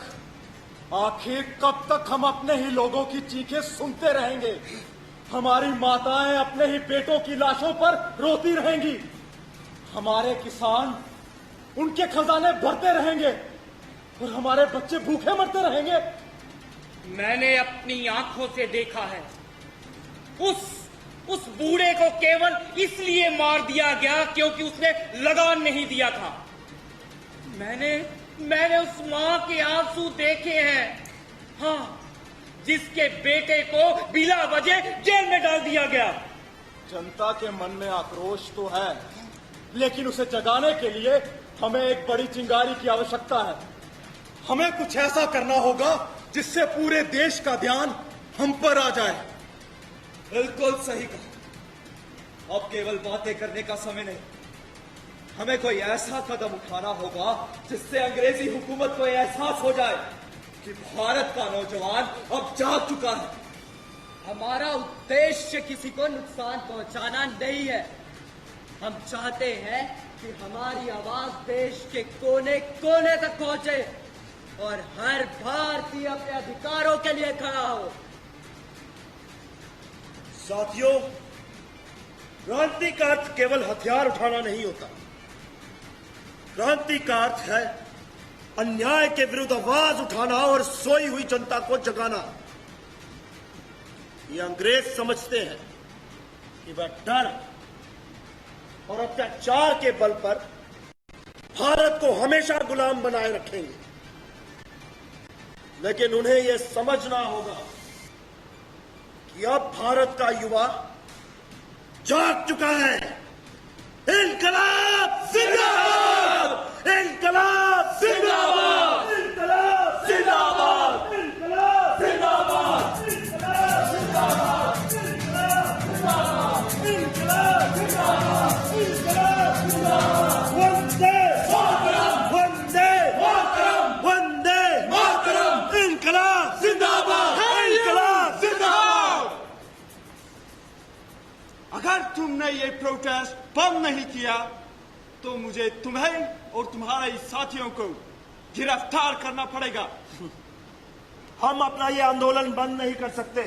आखिर कब तक हम अपने ही लोगों की चीखें सुनते रहेंगे? हमारी माताएं अपने ही बेटों की लाशों पर रोती रहेंगी। हमारे किसान उनके खजाने भरते रहेंगे और हमारे बच्चे भूखे मरते रहेंगे। मैंने अपनी आंखों से देखा है, उस बूढ़े को केवल इसलिए मार दिया गया क्योंकि उसने लगान नहीं दिया था। मैंने उस मां के आंसू देखे हैं, हाँ, जिसके बेटे को बिला वजह जेल में डाल दिया गया। जनता के मन में आक्रोश तो है, लेकिन उसे जगाने के लिए हमें एक बड़ी चिंगारी की आवश्यकता है। हमें कुछ ऐसा करना होगा जिससे पूरे देश का ध्यान हम पर आ जाए। बिल्कुल सही कहा। अब केवल बातें करने का समय नहीं, हमें कोई ऐसा कदम उठाना होगा जिससे अंग्रेजी हुकूमत को एहसास हो जाए कि भारत का नौजवान अब जाग चुका है। हमारा उद्देश्य किसी को नुकसान पहुंचाना नहीं है। हम चाहते हैं कि हमारी आवाज देश के कोने कोने तक पहुंचे और हर भारतीय अपने अधिकारों के लिए खड़ा हो। साथियों, क्रांति का अर्थ केवल हथियार उठाना नहीं होता। क्रांति का अर्थ है अन्याय के विरुद्ध आवाज उठाना और सोई हुई जनता को जगाना। ये अंग्रेज समझते हैं कि वह डर और अत्याचार के बल पर भारत को हमेशा गुलाम बनाए रखेंगे, लेकिन उन्हें यह समझना होगा कि अब भारत का युवा जाग चुका है। इंकलाब जिंदाबाद! इंकलाब जिंदाबाद! इंकलाब जिंदाबाद! इंकलाब जिंदाबाद! इंकलाब जिंदाबाद! इंकलाब जिंदाबाद! इंकलाब जिंदाबाद! वंदे मातरम! वंदे मातरम! वंदे मातरम! इंकलाब जिंदाबाद! इंकलाब जिंदाबाद! अगर तुमने ये प्रोटेस्ट बंद नहीं किया तो मुझे तुम्हें और तुम्हारे साथियों को गिरफ्तार करना पड़ेगा। हम अपना ये आंदोलन बंद नहीं कर सकते।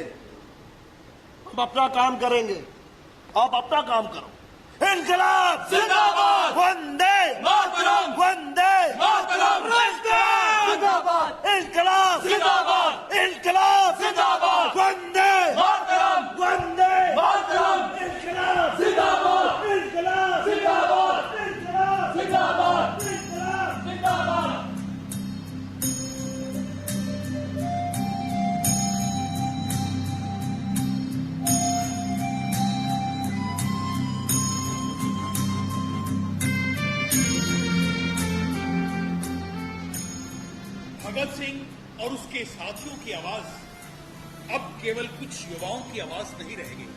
हम अपना काम करेंगे। आप अपना काम करो। इंकलाब जिंदाबाद! वंदे मातरम! वंदे मातरम! जिंदाबाद! इंकलाब जिंदाबाद! इंकलाब जिंदाबाद! वंदे मातरम! वंदे मातरम! इंकलाब जिंदाबाद! इंकलाब जिंदाबाद! इंकलाब जिंदाबाद! इंकलाब जिंदाबाद! भगत सिंह और उसके साथियों की आवाज अब केवल कुछ युवाओं की आवाज नहीं रह गई।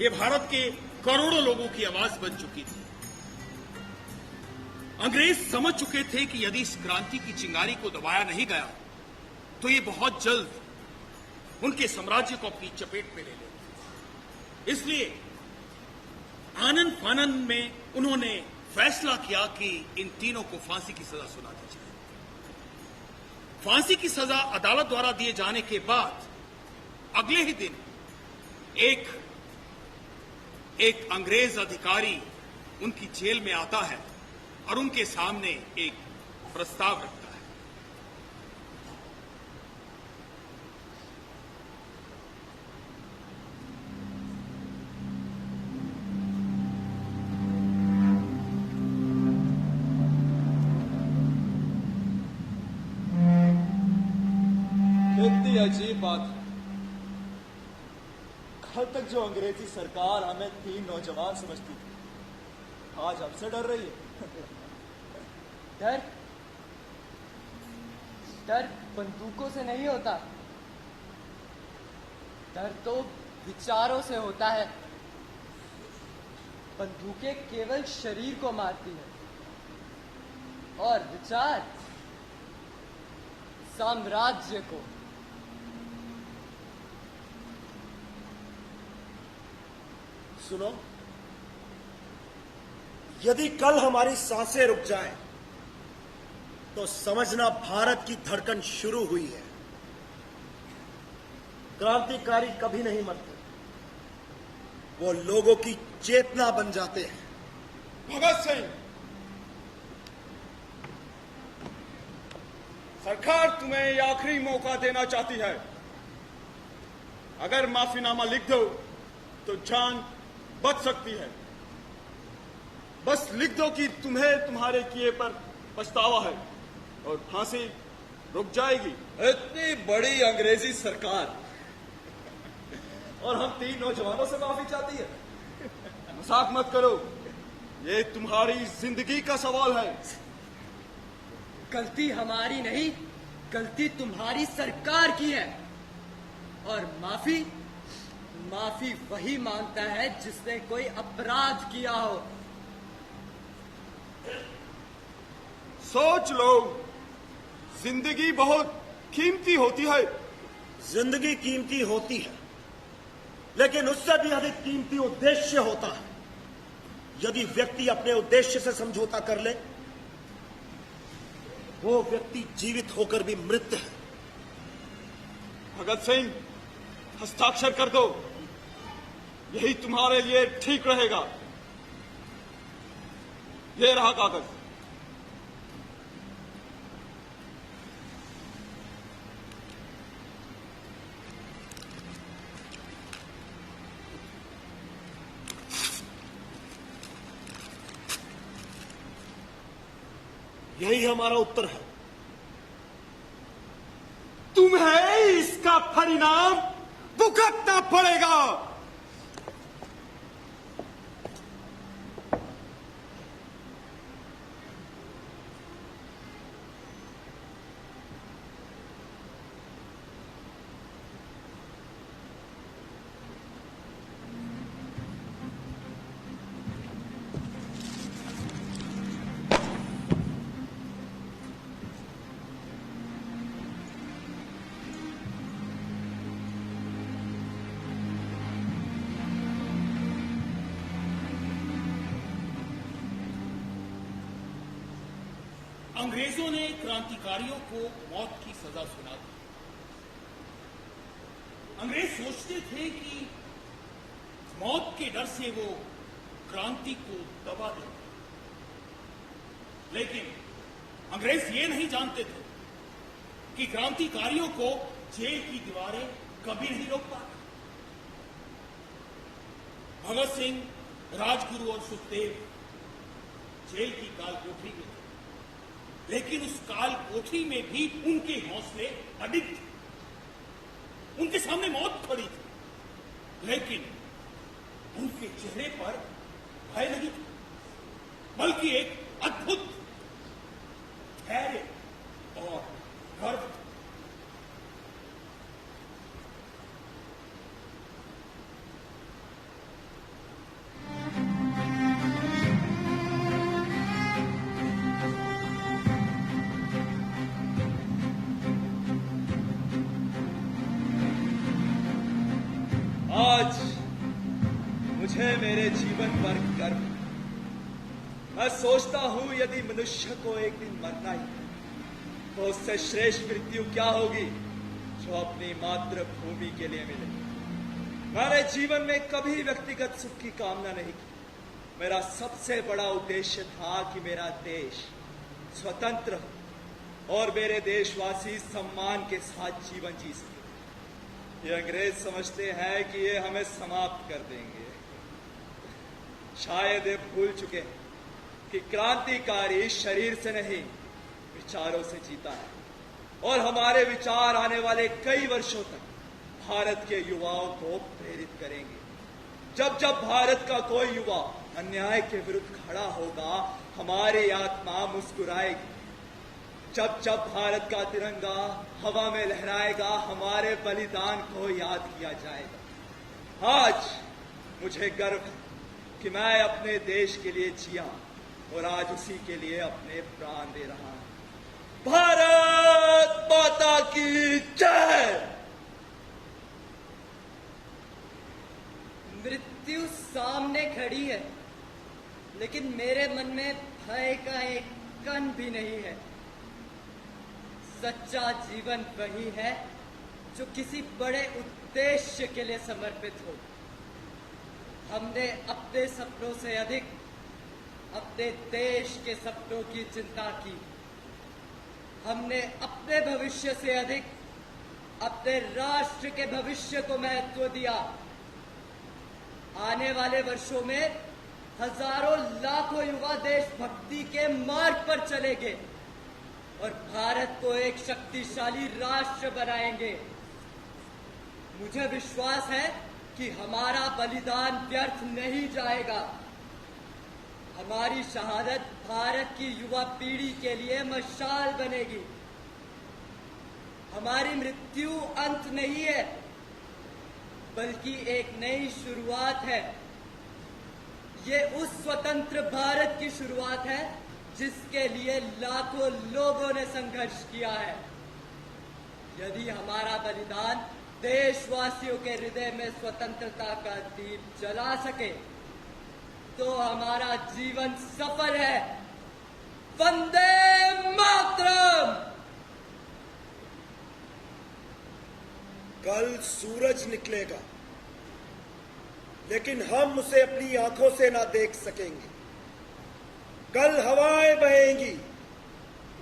ये भारत के करोड़ों लोगों की आवाज बन चुकी थी। अंग्रेज समझ चुके थे कि यदि इस क्रांति की चिंगारी को दबाया नहीं गया तो ये बहुत जल्द उनके साम्राज्य को अपनी चपेट में ले लेते। इसलिए आनंद फानंद में उन्होंने फैसला किया कि इन तीनों को फांसी की सजा सुना दी जाए। फांसी की सजा अदालत द्वारा दिए जाने के बाद अगले ही दिन एक अंग्रेज अधिकारी उनकी जेल में आता है और उनके सामने एक प्रस्ताव रखता है। कितनी अजीब बात है। कल तक जो अंग्रेजी सरकार हमें 3 नौजवान समझती थी, आज हमसे डर रही है। डर डर बंदूकों से नहीं होता, डर तो विचारों से होता है। बंदूकें केवल शरीर को मारती है और विचार साम्राज्य को। सुनो, यदि कल हमारी सांसें रुक जाएं, तो समझना भारत की धड़कन शुरू हुई है। क्रांतिकारी कभी नहीं मरते, वो लोगों की चेतना बन जाते हैं। भगत सिंह, सरकार तुम्हें ये आखिरी मौका देना चाहती है। अगर माफीनामा लिख दो तो जान बच सकती है। बस लिख दो कि तुम्हें तुम्हारे किए पर पछतावा है और फांसी रुक जाएगी। इतनी बड़ी अंग्रेजी सरकार और हम 3 नौजवानों से माफी चाहती है। मजाक मत करो, ये तुम्हारी जिंदगी का सवाल है। गलती हमारी नहीं, गलती तुम्हारी सरकार की है। और माफी माफी वही मांगता है जिसने कोई अपराध किया हो। सोच लो, जिंदगी बहुत कीमती होती है। जिंदगी कीमती होती है, लेकिन उससे भी अधिक कीमती उद्देश्य होता है। यदि व्यक्ति अपने उद्देश्य से समझौता कर ले, वो व्यक्ति जीवित होकर भी मृत है। भगत सिंह, हस्ताक्षर कर दो, यही तुम्हारे लिए ठीक रहेगा। ये रहा कागज। यही हमारा उत्तर है। तुम्हें इसका परिणाम भुगतना पड़ेगा। अंग्रेजों ने क्रांतिकारियों को मौत की सजा सुना दी। अंग्रेज सोचते थे कि मौत के डर से वो क्रांति को दबा देंगे, लेकिन अंग्रेज ये नहीं जानते थे कि क्रांतिकारियों को जेल की दीवारें कभी नहीं रोक पाती। भगत सिंह, राजगुरु और सुखदेव जेल की काल कोठरी में थे, लेकिन उस काल कोठरी में भी उनके हौसले अडिग थे। उनके सामने मौत खड़ी थी, लेकिन उनके चेहरे पर भय नहीं था, बल्कि एक अद्भुत धैर्य और गर्व। आज मुझे मेरे जीवन पर गर्व है। मैं सोचता हूं यदि मनुष्य को एक दिन मरना ही है, तो उससे श्रेष्ठ मृत्यु क्या होगी जो अपनी मातृभूमि के लिए मिले। मैंने जीवन में कभी व्यक्तिगत सुख की कामना नहीं की। मेरा सबसे बड़ा उद्देश्य था कि मेरा देश स्वतंत्र हो और मेरे देशवासी सम्मान के साथ जीवन जी सके। ये अंग्रेज समझते हैं कि ये हमें समाप्त कर देंगे। शायद ये भूल चुके हैं कि क्रांतिकारी शरीर से नहीं विचारों से जीता है और हमारे विचार आने वाले कई वर्षों तक भारत के युवाओं को प्रेरित करेंगे। जब जब भारत का कोई युवा अन्याय के विरुद्ध खड़ा होगा, हमारी आत्मा मुस्कुराएगी। जब जब भारत का तिरंगा हवा में लहराएगा, हमारे बलिदान को याद किया जाएगा। आज मुझे गर्व है कि मैं अपने देश के लिए जिया और आज उसी के लिए अपने प्राण दे रहा हूं। भारत माता की जय। मृत्यु सामने खड़ी है, लेकिन मेरे मन में भय का एक कण भी नहीं है। सच्चा जीवन वही है जो किसी बड़े उद्देश्य के लिए समर्पित हो। हमने अपने सपनों से अधिक अपने देश के सपनों की चिंता की। हमने अपने भविष्य से अधिक अपने राष्ट्र के भविष्य को महत्व दिया। आने वाले वर्षों में हजारों लाखों युवा देशभक्ति के मार्ग पर चलेंगे और भारत को एक शक्तिशाली राष्ट्र बनाएंगे। मुझे विश्वास है कि हमारा बलिदान व्यर्थ नहीं जाएगा। हमारी शहादत भारत की युवा पीढ़ी के लिए मशाल बनेगी। हमारी मृत्यु अंत नहीं है, बल्कि एक नई शुरुआत है। ये उस स्वतंत्र भारत की शुरुआत है जिसके लिए लाखों लोगों ने संघर्ष किया है। यदि हमारा बलिदान देशवासियों के हृदय में स्वतंत्रता का दीप जला सके, तो हमारा जीवन सफल है। वंदे मातरम। कल सूरज निकलेगा, लेकिन हम उसे अपनी आंखों से ना देख सकेंगे। कल हवाएं बहेंगी,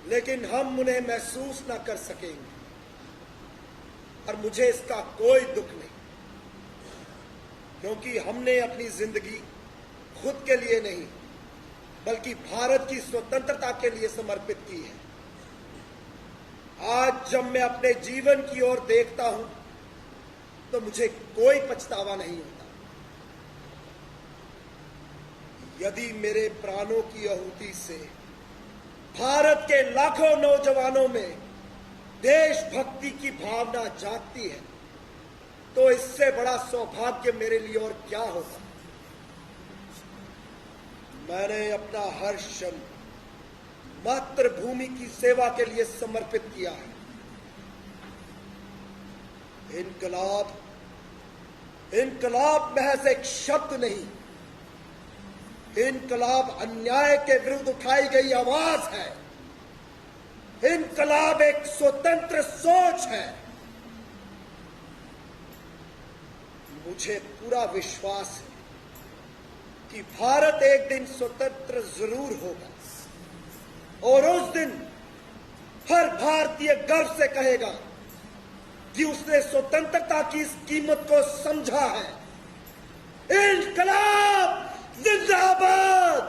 लेकिन हम उन्हें महसूस ना कर सकेंगे। और मुझे इसका कोई दुख नहीं, क्योंकि हमने अपनी जिंदगी खुद के लिए नहीं, बल्कि भारत की स्वतंत्रता के लिए समर्पित की है। आज जब मैं अपने जीवन की ओर देखता हूं, तो मुझे कोई पछतावा नहीं होता। यदि मेरे प्राणों की आहुति से भारत के लाखों नौजवानों में देशभक्ति की भावना जागती है, तो इससे बड़ा सौभाग्य मेरे लिए और क्या होगा। मैंने अपना हर क्षण मातृभूमि की सेवा के लिए समर्पित किया है। इनकलाब महज एक शब्द नहीं, इनकलाब अन्याय के विरुद्ध उठाई गई आवाज है। इनकलाब एक स्वतंत्र सोच है। मुझे पूरा विश्वास है कि भारत एक दिन स्वतंत्र जरूर होगा, और उस दिन हर भारतीय गर्व से कहेगा कि उसने स्वतंत्रता की इस कीमत को समझा है। इनकलाब जिंदाबाद!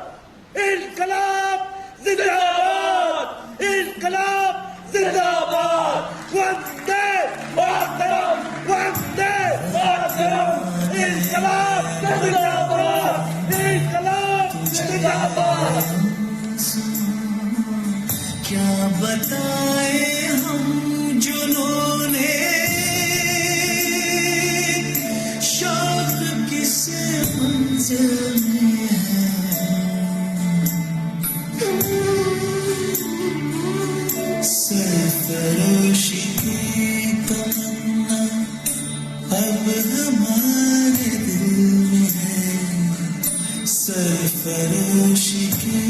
इनकलाब जिंदाबाद! इनकलाब जिंदाबाद! वंदे मातरम! वंदे मातरम! इनकलाब जिंदाबाद! इनकलाब जिंदाबाद! क्या बताए हम जुनूने शौक किस मंजिल में है। सरफरोशी की तमन्ना अब हमारे सरफरोशी की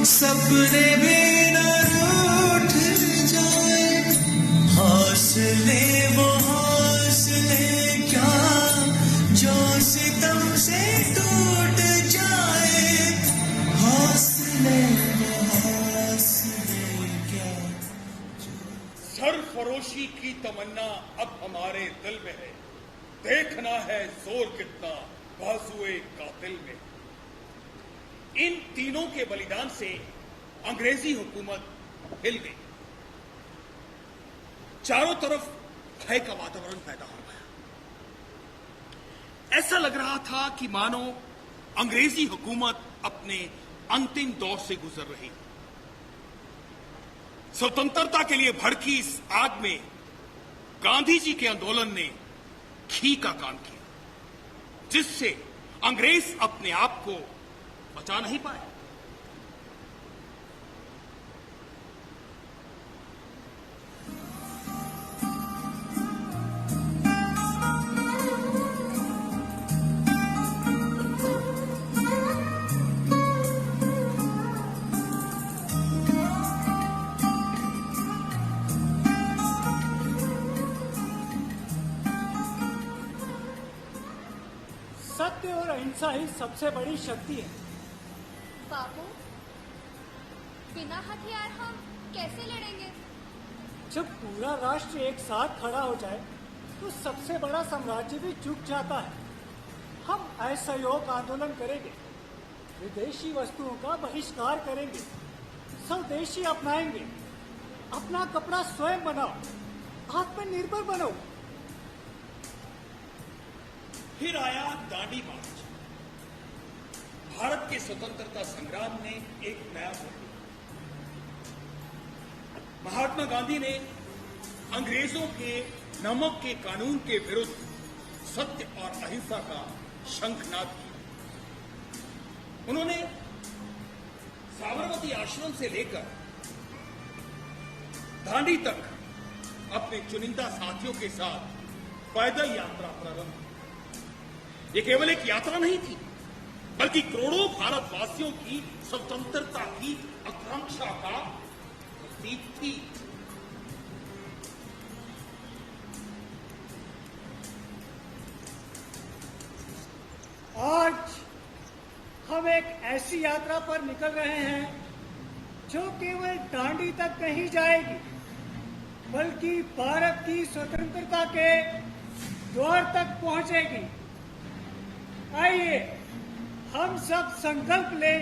सपने भी न रूठ जाए, हौसले वो हौसले क्या जो सितम से टूट जाए, हौसले वो हौसले क्या। सरफरोशी की तमन्ना अब हमारे दिल में है, देखना है जोर कितना बाजुए कातिल में। इन तीनों के बलिदान से अंग्रेजी हुकूमत हिल गई, चारों तरफ भय का वातावरण पैदा हो गया। ऐसा लग रहा था कि मानो अंग्रेजी हुकूमत अपने अंतिम दौर से गुजर रही। स्वतंत्रता के लिए भड़की इस आग में गांधी जी के आंदोलन ने घी का काम किया, जिससे अंग्रेज अपने आप को बचा नहीं पाए। सत्य और अहिंसा ही सबसे बड़ी शक्ति है। बाबू, बिना हथियार हम कैसे लड़ेंगे? जब पूरा राष्ट्र एक साथ खड़ा हो जाए तो सबसे बड़ा साम्राज्य भी झुक जाता है। हम असहयोग आंदोलन करेंगे, विदेशी वस्तुओं का बहिष्कार करेंगे, स्वदेशी अपनाएंगे, अपना कपड़ा स्वयं बनाओ, आत्मनिर्भर बनो। फिर आया दांडी मार्च। भारत के स्वतंत्रता संग्राम ने एक नया मोड़ लिया। महात्मा गांधी ने अंग्रेजों के नमक के कानून के विरुद्ध सत्य और अहिंसा का शंखनाद किया। उन्होंने साबरमती आश्रम से लेकर दांडी तक अपने चुनिंदा साथियों के साथ पैदल यात्रा प्रारंभ की। ये केवल एक यात्रा नहीं थी, बल्कि करोड़ों भारतवासियों की स्वतंत्रता की आकांक्षा का प्रतीक थी। आज हम एक ऐसी यात्रा पर निकल रहे हैं जो केवल दांडी तक नहीं जाएगी, बल्कि भारत की स्वतंत्रता के द्वार तक पहुंचेगी। आइए हम सब संकल्प लें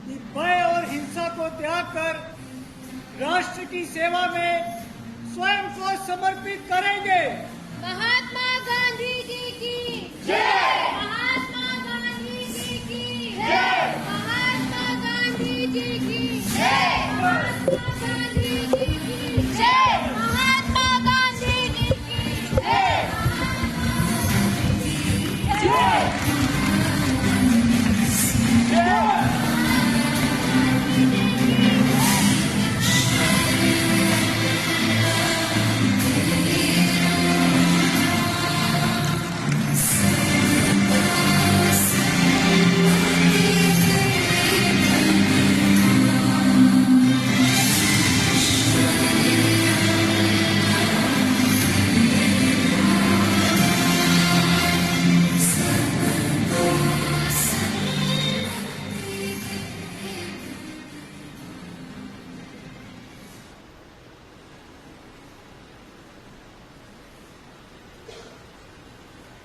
कि भय और हिंसा को त्याग कर राष्ट्र की सेवा में स्वयं को समर्पित करेंगे। महात्मा गांधी जी की जय। महात्मा गांधी जी की जय। महात्मा गांधी जी की जय। महात्मा गांधी जी की जय। महात्मा गांधी जी की जय। जय।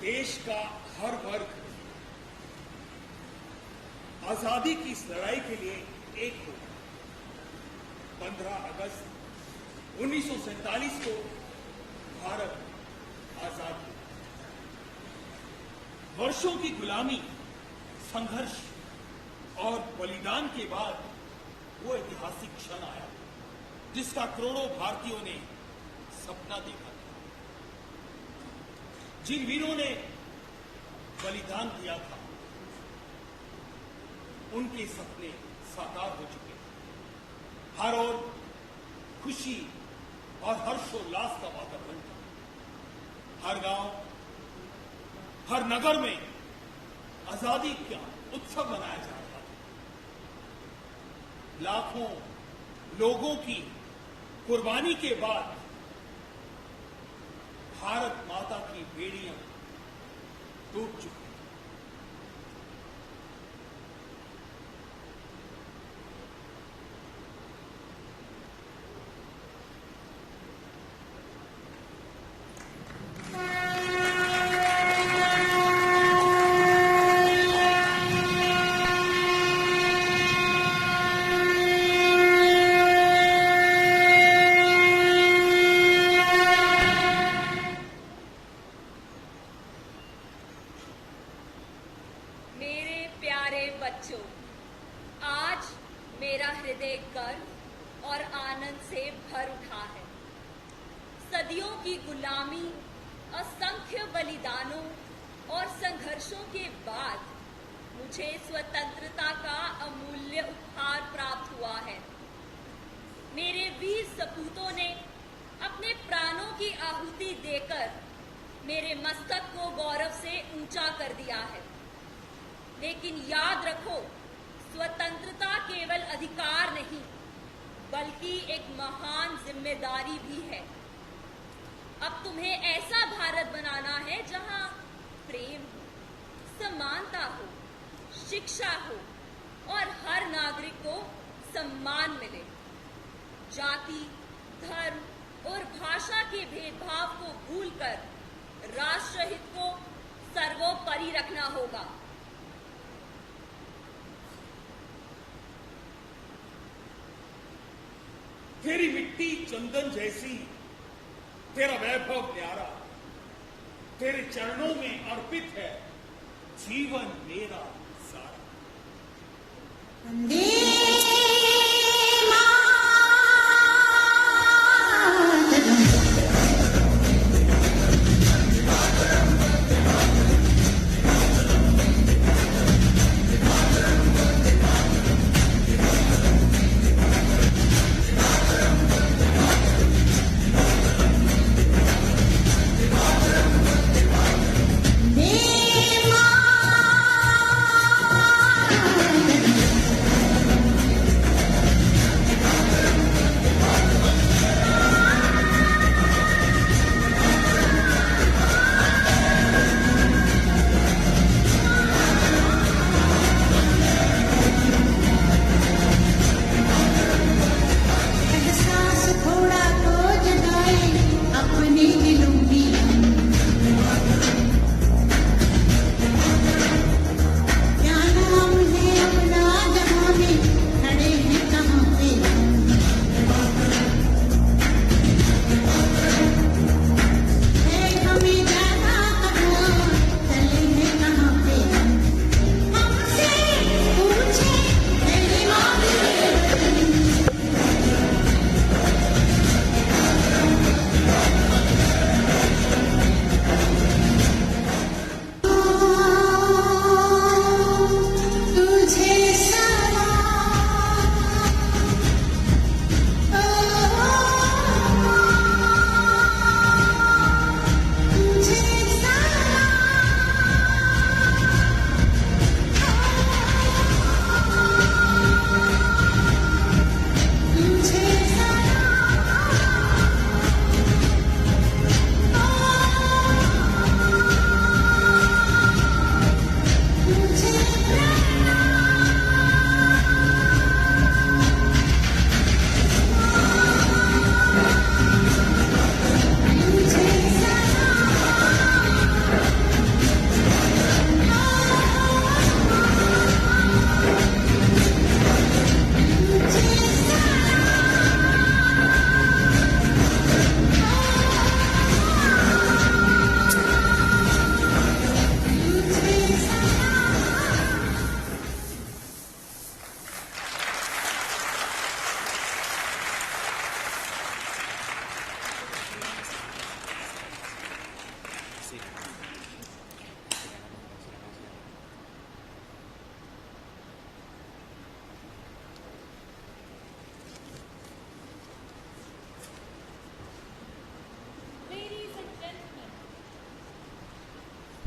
देश का हर वर्ग आजादी की इस लड़ाई के लिए एक हो। 15 अगस्त 1947 को भारत आजाद हुआ। वर्षों की गुलामी, संघर्ष और बलिदान के बाद वो ऐतिहासिक क्षण आया जिसका करोड़ों भारतीयों ने सपना देखा था। जिन वीरों ने बलिदान दिया था उनके सपने साकार हो चुके हैं। हर ओर खुशी और हर्षोल्लास का वातावरण था। हर गांव, हर नगर में आजादी का उत्सव मनाया जा रहा था। लाखों लोगों की कुर्बानी के बाद भारत माता की बेड़ियां टूट चुकी। मेरे प्यारे बच्चों, आज मेरा हृदय गर्व और आनंद से भर उठा है। सदियों की गुलामी, असंख्य बलिदानों और संघर्षों के बाद मुझे स्वतंत्रता का अमूल्य उपहार प्राप्त हुआ है। मेरे वीर सपूतों ने अपने प्राणों की आहुति देकर मेरे मस्तक को गौरव से ऊंचा कर दिया है। लेकिन याद रखो, स्वतंत्रता केवल अधिकार नहीं बल्कि एक महान जिम्मेदारी भी है। अब तुम्हें ऐसा भारत बनाना है जहां प्रेम हो, समानता हो, शिक्षा हो और हर नागरिक को सम्मान मिले। जाति, धर्म और भाषा के भेदभाव को भूलकर राष्ट्रहित को सर्वोपरि रखना होगा। तेरी मिट्टी चंदन जैसी, तेरा वैभव न्यारा, तेरे चरणों में अर्पित है जीवन मेरा सारा।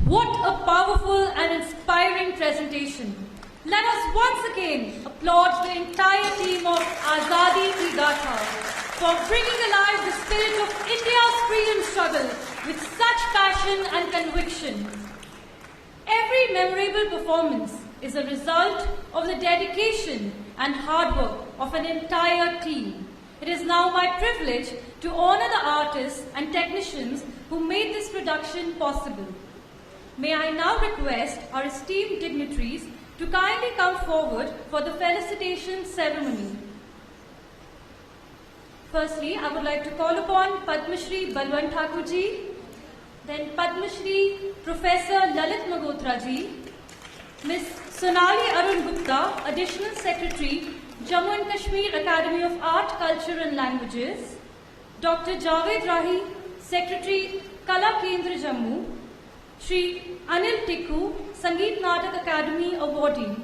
What a powerful and inspiring presentation. Let us once again applaud the entire team of Azadi Ki Gatha for bringing alive the spirit of India's freedom struggle with such passion and conviction. Every memorable performance is a result of the dedication and hard work of an entire team. It is now my privilege to honor the artists and technicians who made this production possible. May I now request our esteemed dignitaries to kindly come forward for the felicitation ceremony. Firstly, I would like to call upon Padma Shri Balwant Thakur ji, then Padma Shri Professor Lalit Magotra ji, Ms. Sonali Arun Gupta, Additional Secretary, Jammu and Kashmir Academy of Art, Culture and Languages, Dr. Javed Rahi, Secretary, Kala Kendra Jammu, Shri Anil Tikku, Sangeet Natak Academy Awardee.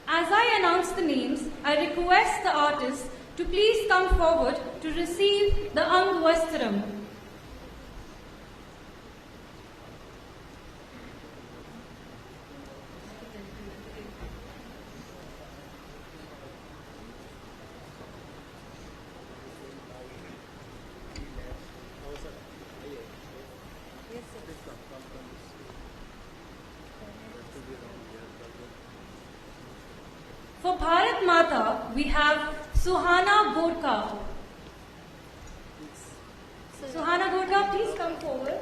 As I announce the names, I request the artists to please come forward to receive the Ang Vastram. For Bharat Mata, we have Suhana Godka. Suhana Godka, please come forward.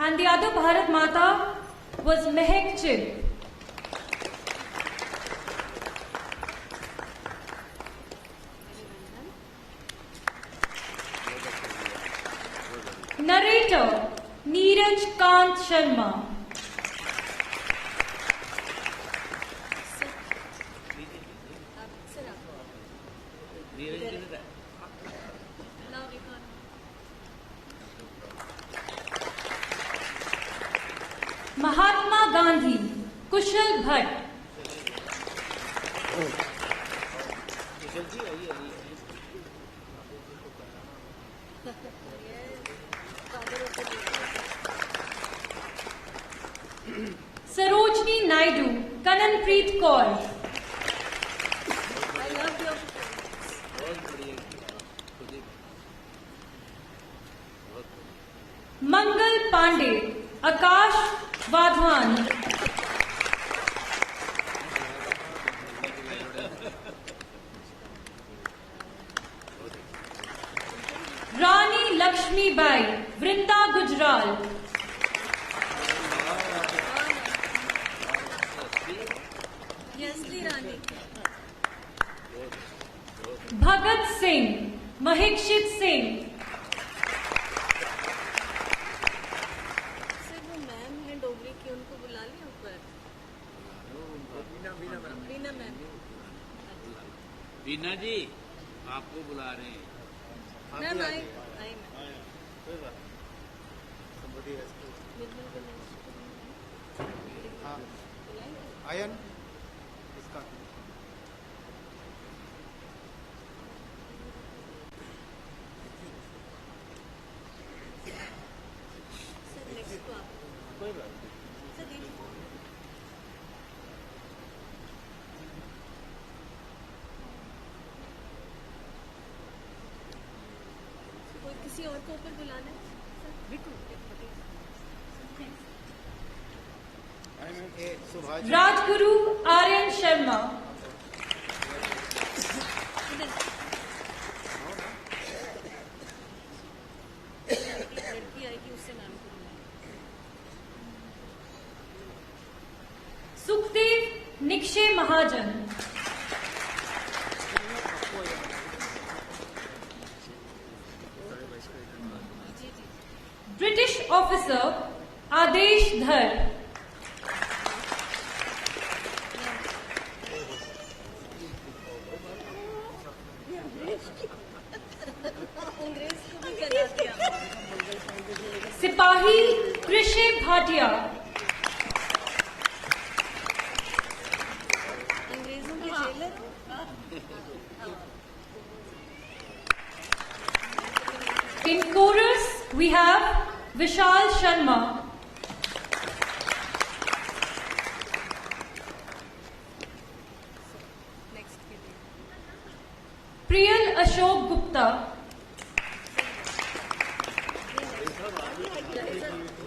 And the other Bharat Mata was Mehek Chib. Narrator Neeraj Kant Sharma. Mahatma Gandhi Kushal Bhatt. Sarojini Naidu, Kananpreet Kaur. Mangal Pandey, Akash Vadhan. Rani Lakshmi Bai, Vrinda Gujral. Bhagat Singh, Mahikshit Singh. Sir वो ma'am है डोगरी की, उनको बुला लिया ऊपर। बीना ma'am. बीना जी आपको बुला रहे हैं। मैम आई आयन इसका कोई बात नहीं। कोई किसी और को ऊपर बुलाना है? Rajguru Aryan Sharma. लड़की आएगी उससे नाम को Sukhdev Nikshay Mahajan. British officer Adesh Dhar. Bhatia. अंग्रेजों के jailer In chorus, we have Vishal Sharma. Next के लिए Priyal Ashok Gupta.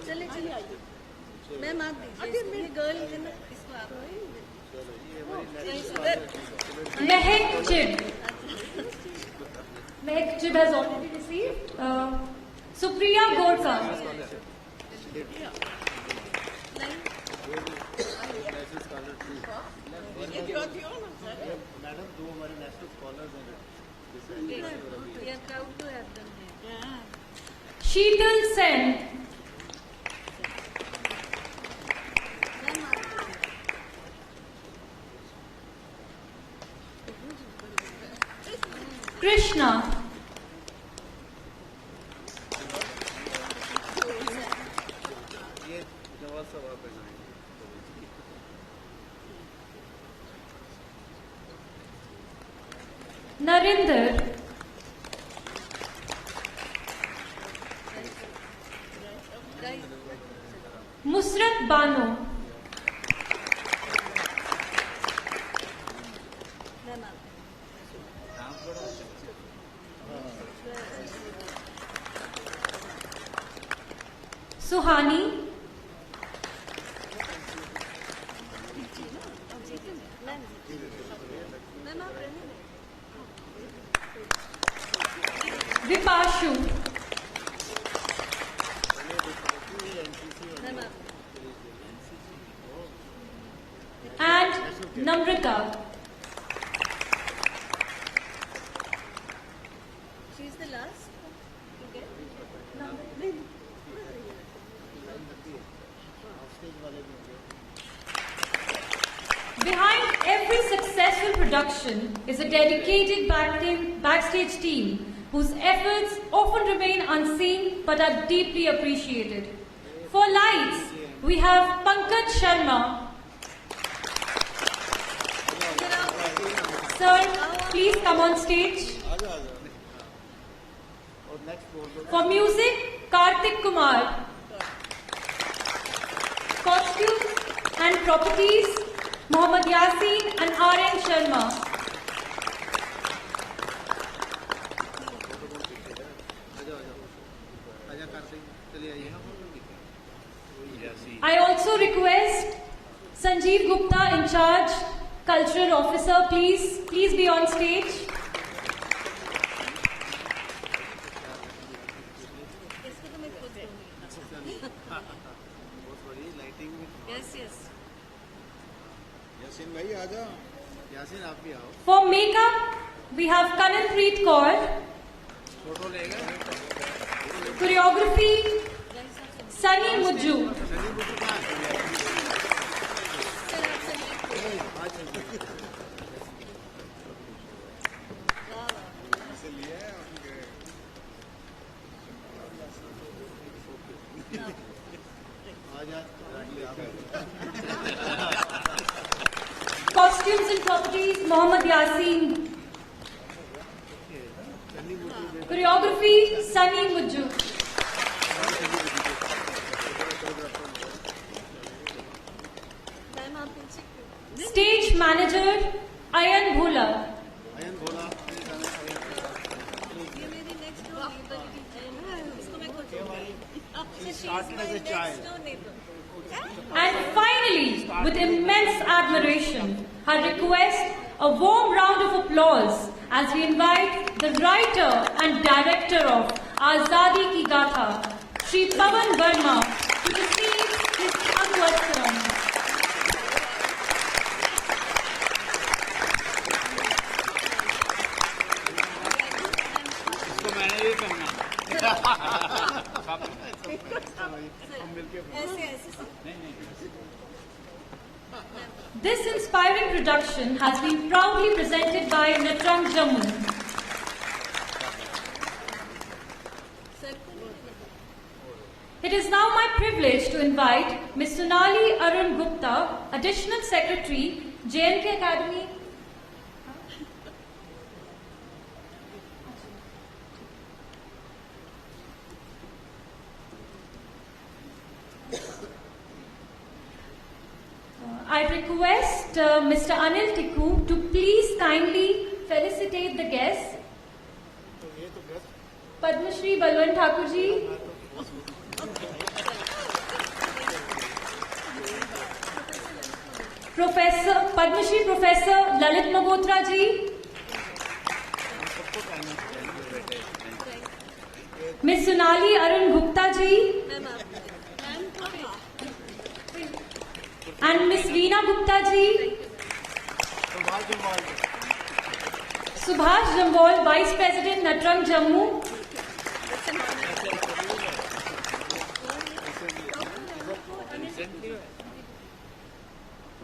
चले चले आइए मैम आप दीजिए ये गर्ल है ना इसको आप Mehak Chib. Mehak Chib has already received. Supriya Gorka. Madam 2 हमारे नेशनल स्कॉलर्स हैं We are proud to have them here. Sheetal Sen. Krishna. ये जवाब सभा पे Narinder. Musrat Banu. मैम आप Suhani. मैम आप रहने दें Vipashu. मैम आप And Namrata. She is the last ठीक है Behind every successful production is a dedicated backstage team whose efforts often remain unseen but are deeply appreciated. For lights, we have Pankaj Sharma. Sir, please come on stage. For music, Karthik Kumar. Costumes and properties, Mohammad Yasin and R.N. Sharma. I also request Sanjeev Gupta, in charge, cultural officer, please be on stage. इसको तो मैं खुद दूंगी yes yes Yasin भाई आ जाओ यासीन आप भी आओ For makeup, we have Kananpreet Kaur. Photo लेगा Choreography, Sunny Mujju. Costumes and properties, Mohammad Yasin. Choreography, Sunny Mujju. Ma'am आप पीछे Stage manager, Ayan Bhola. ये मेरी नेक्स्ट डोर नेबर इसको मैं खुद दूंगी started as a child. Next door neighbour And finally, with immense admiration, I request a warm round of applause as we invite the writer and director of Azadi Ki Gatha, Shri Pavan Verma, to receive his Anvastaram. इसको मैंने भी पहना ऐसे ऐसे This inspiring production has been proudly presented by Natrang Jammu. Sir को नहीं It is now my privilege to invite Ms. Sonali Arun Gupta, Additional Secretary, JNK Academy. I request Mr. Anil Tikku to please kindly felicitate the guests. Padma Shri Balwant Thakur ji, Padma Shri Professor Lalit Malhotra ji, Ms. Sonali Arun Gupta ji, and Ms. Veena Gupta ji, Subhash Jambol, Vice President, Natrang, Jammu,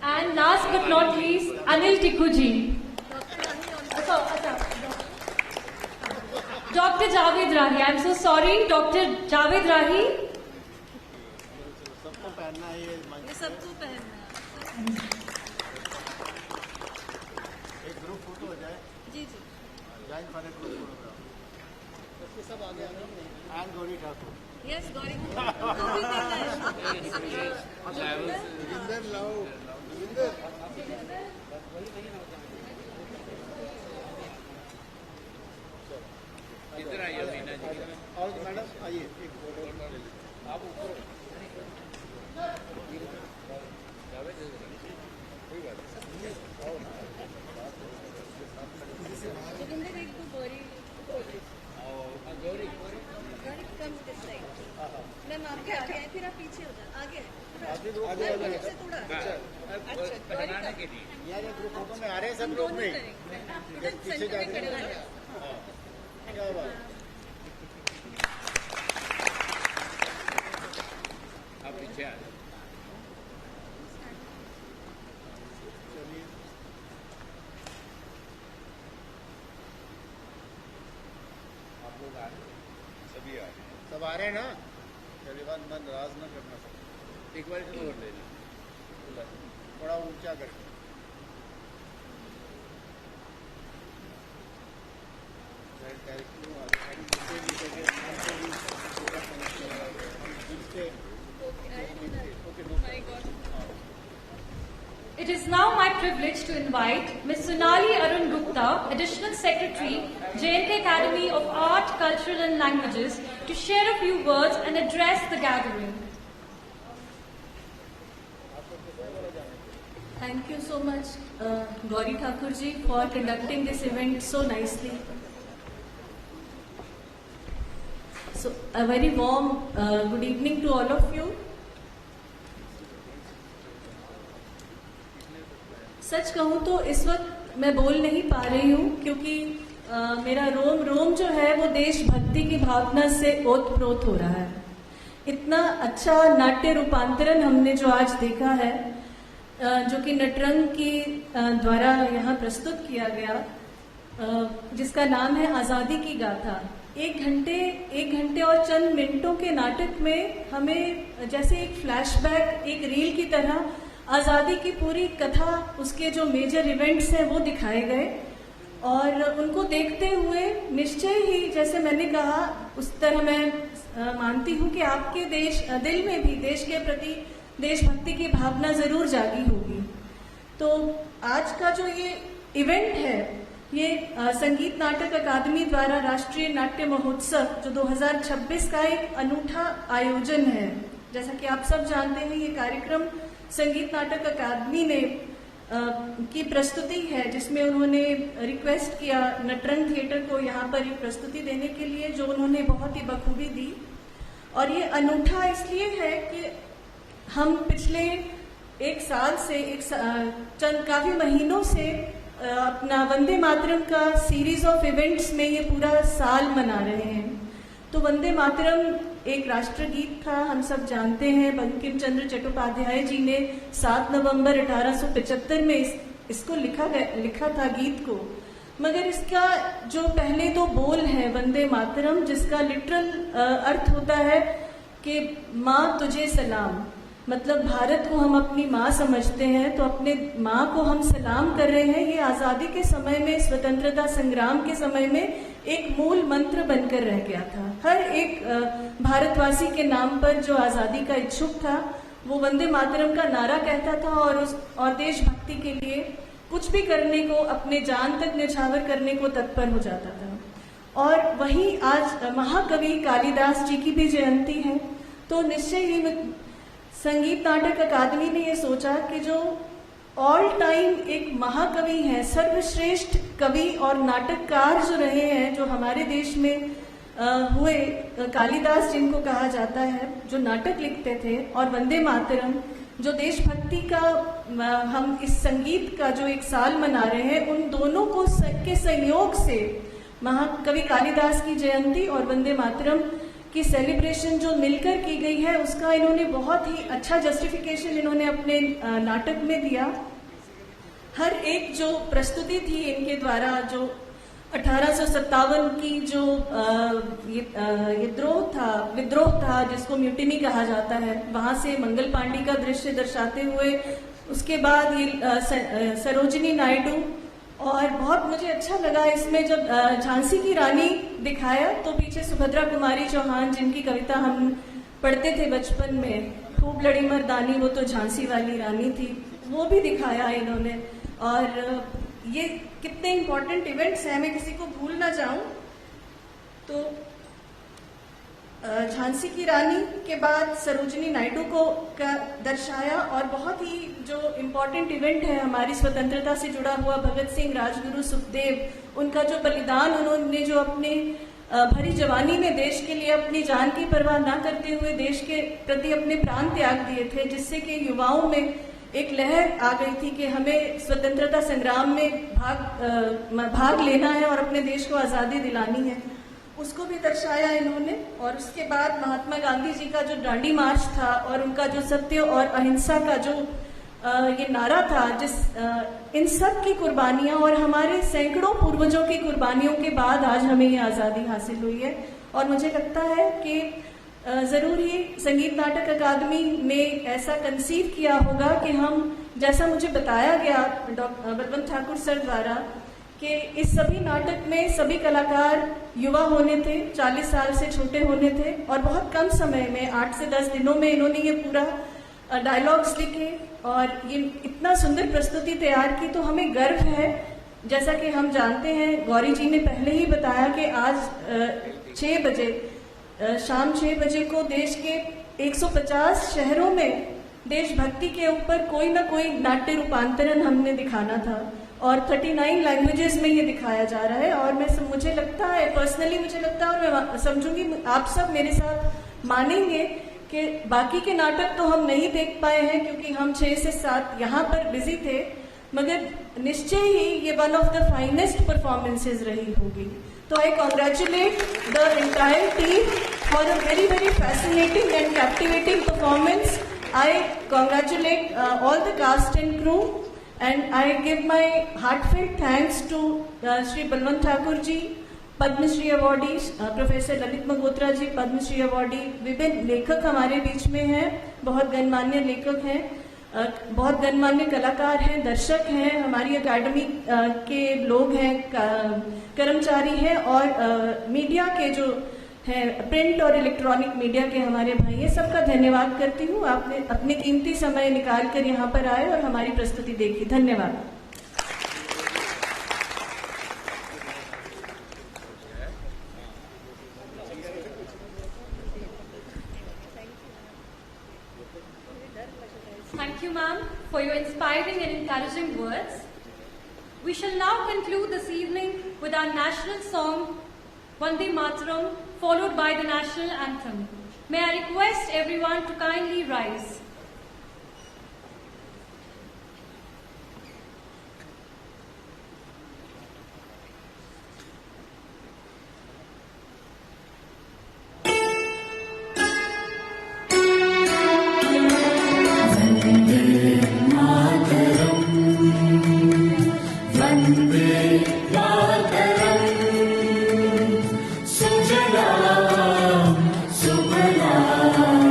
and last but not least, Anil Tikku ji. Dr. Javed Rahi, I'm so sorry, Dr. Javed Rahi. सबको पहनना है ये सबको पहनना एक group photo हो जाए जी जी joint for group photograph सब आगे आने एंड गौरी ठाकुर यस गौरी जोगिंदर लाओ जोगिंदर इधर आइए मीना जी और मैडम आइए एक फोटो आप ऊपर जोगिंदर एक तो Gauri Gauri come this side ma'am आपके आगे आए फिर आप पीछे हो जाए आगे थोड़ा पहनाने के लिए यार ये ग्रुप फोटो में आ रहे हैं सब लोग में पीछे जा रहे हैं क्या बात आप पीछे आ जाओ सभी आ रहे हैं सब आ रहे हैं ना पहली बात मन राज न करना सब एक बार इसको और ले लो थोड़ा ऊंचा करके It is now my privilege to invite Ms. Sonali Arun Gupta, Additional Secretary, JNK Academy of Art, Cultural and Languages, to share a few words and address the gathering. Thank you so much, Gauri Thakur ji, for conducting this event so nicely. So, a very warm good evening to all of you. सच कहूँ तो इस वक्त मैं बोल नहीं पा रही हूँ क्योंकि मेरा रोम रोम जो है वो देशभक्ति की भावना से ओतप्रोत हो रहा है। इतना अच्छा नाट्य रूपांतरण हमने जो आज देखा है, जो कि नटरंग की द्वारा यहाँ प्रस्तुत किया गया, जिसका नाम है आज़ादी की गाथा। एक घंटे और चंद मिनटों के नाटक में हमें जैसे एक फ्लैशबैक, एक रील की तरह आज़ादी की पूरी कथा, उसके जो मेजर इवेंट्स हैं वो दिखाए गए और उनको देखते हुए निश्चय ही, जैसे मैंने कहा, उस तरह मैं मानती हूँ कि आपके दिल में भी देश के प्रति देशभक्ति की भावना जरूर जागी होगी। तो आज का जो ये इवेंट है, ये संगीत नाटक अकादमी द्वारा राष्ट्रीय नाट्य महोत्सव जो 2026 का एक अनूठा आयोजन है। जैसा कि आप सब जानते हैं, ये कार्यक्रम संगीत नाटक अकादमी ने की प्रस्तुति है, जिसमें उन्होंने रिक्वेस्ट किया नटरंग थिएटर को यहाँ पर एक प्रस्तुति देने के लिए, जो उन्होंने बहुत ही बखूबी दी। और ये अनूठा इसलिए है कि हम पिछले एक साल से चंद काफी महीनों से अपना वंदे मातरम का सीरीज ऑफ इवेंट्स में ये पूरा साल मना रहे हैं। तो वंदे मातरम एक राष्ट्रगीत था, हम सब जानते हैं। बंकिम चंद्र चट्टोपाध्याय जी ने 7 नवंबर 1875 में इसको लिखा था गीत को। मगर इसका जो पहले दो बोल है वंदे मातरम, जिसका लिटरल अर्थ होता है कि माँ तुझे सलाम, मतलब भारत को हम अपनी माँ समझते हैं, तो अपने माँ को हम सलाम कर रहे हैं। ये आज़ादी के समय में, स्वतंत्रता संग्राम के समय में एक मूल मंत्र बनकर रह गया था। हर एक भारतवासी के नाम पर जो आज़ादी का इच्छुक था वो वंदे मातरम का नारा कहता था और देशभक्ति के लिए कुछ भी करने को, अपने जान तक न्यौछावर करने को तत्पर हो जाता था। और वहीं आज महाकवि कालिदास जी की भी जयंती है, तो निश्चय ही संगीत नाटक अकादमी ने ये सोचा कि जो ऑल टाइम एक महाकवि हैं, सर्वश्रेष्ठ कवि और नाटककार जो रहे हैं, जो हमारे देश में हुए, कालिदास जिनको कहा जाता है, जो नाटक लिखते थे, और वंदे मातरम जो देशभक्ति का हम इस संगीत का जो एक साल मना रहे हैं, उन दोनों को के संयोग से महाकवि कालिदास की जयंती और वंदे मातरम की सेलिब्रेशन जो मिलकर की गई है, उसका इन्होंने बहुत ही अच्छा जस्टिफिकेशन इन्होंने अपने नाटक में दिया। हर एक जो प्रस्तुति थी इनके द्वारा, जो 1857 की जो विद्रोह था जिसको म्यूटिनी कहा जाता है, वहां से मंगल पांडे का दृश्य दर्शाते हुए, उसके बाद ये सरोजिनी नायडू, और बहुत मुझे अच्छा लगा इसमें जब झांसी की रानी दिखाया तो पीछे सुभद्रा कुमारी चौहान, जिनकी कविता हम पढ़ते थे बचपन में, खूब लड़ी मर्दानी वो तो झांसी वाली रानी थी, वो भी दिखाया इन्होंने। और ये कितने इम्पोर्टेंट इवेंट्स हैं, मैं किसी को भूल ना जाऊं तो झांसी की रानी के बाद सरोजिनी नायडू को का दर्शाया, और बहुत ही जो इम्पोर्टेंट इवेंट है हमारी स्वतंत्रता से जुड़ा हुआ, भगत सिंह, राजगुरु सुखदेव, उनका जो बलिदान, उन्होंने जो अपने भरी जवानी में देश के लिए अपनी जान की परवाह ना करते हुए देश के प्रति अपने प्राण त्याग दिए थे, जिससे कि युवाओं में एक लहर आ गई थी कि हमें स्वतंत्रता संग्राम में भाग लेना है और अपने देश को आज़ादी दिलानी है, उसको भी दर्शाया इन्होंने। और उसके बाद महात्मा गांधी जी का जो दांडी मार्च था और उनका जो सत्य और अहिंसा का जो ये नारा था, इन सब की कुर्बानियां और हमारे सैकड़ों पूर्वजों की कुर्बानियों के बाद आज हमें ये आज़ादी हासिल हुई है। और मुझे लगता है कि जरूर ही संगीत नाटक अकादमी ने ऐसा कंसीव किया होगा कि हम, जैसा मुझे बताया गया डॉक्टर बलवंत ठाकुर सर द्वारा, कि इस सभी नाटक में सभी कलाकार युवा होने थे, 40 साल से छोटे होने थे, और बहुत कम समय में 8 से 10 दिनों में इन्होंने ये पूरा डायलॉग्स लिखे और ये इतना सुंदर प्रस्तुति तैयार की। तो हमें गर्व है, जैसा कि हम जानते हैं, गौरी जी ने पहले ही बताया कि आज 6 बजे, शाम 6 बजे को देश के 150 शहरों में देशभक्ति के ऊपर कोई ना कोई नाट्य रूपांतरण हमने दिखाना था, और 39 लैंग्वेजेस में ये दिखाया जा रहा है। और मुझे लगता है, पर्सनली मुझे लगता है, और मैं समझूंगी आप सब मेरे साथ मानेंगे कि बाकी के नाटक तो हम नहीं देख पाए हैं क्योंकि हम 6 से 7 यहाँ पर बिजी थे, मगर निश्चय ही ये one of the finest performances रही होगी। तो I congratulate the entire team for a very very fascinating and captivating performance. I congratulate all the cast and crew, and I give my heartfelt thanks to Shri Balwant Thakur ji, Padma Shri awardee, professor Lalit Mangotra ji, Padma Shri awardee, विभिन्न लेखक हमारे बीच में हैं, बहुत गणमान्य लेखक हैं, बहुत गणमान्य कलाकार हैं, दर्शक हैं, हमारी अकेडमी के लोग हैं, कर्मचारी हैं, और मीडिया के जो हैं, प्रिंट और इलेक्ट्रॉनिक मीडिया के हमारे भाई, ये सबका धन्यवाद करती हूँ। आपने अपने कीमती समय निकाल कर यहाँ पर आए और हमारी प्रस्तुति देखी। धन्यवाद। Thank you, ma'am, for your inspiring and encouraging words. We shall now conclude this evening with our national song, Vande Mataram, followed by the national anthem. May I request everyone to kindly rise. Sujalam सुफलाम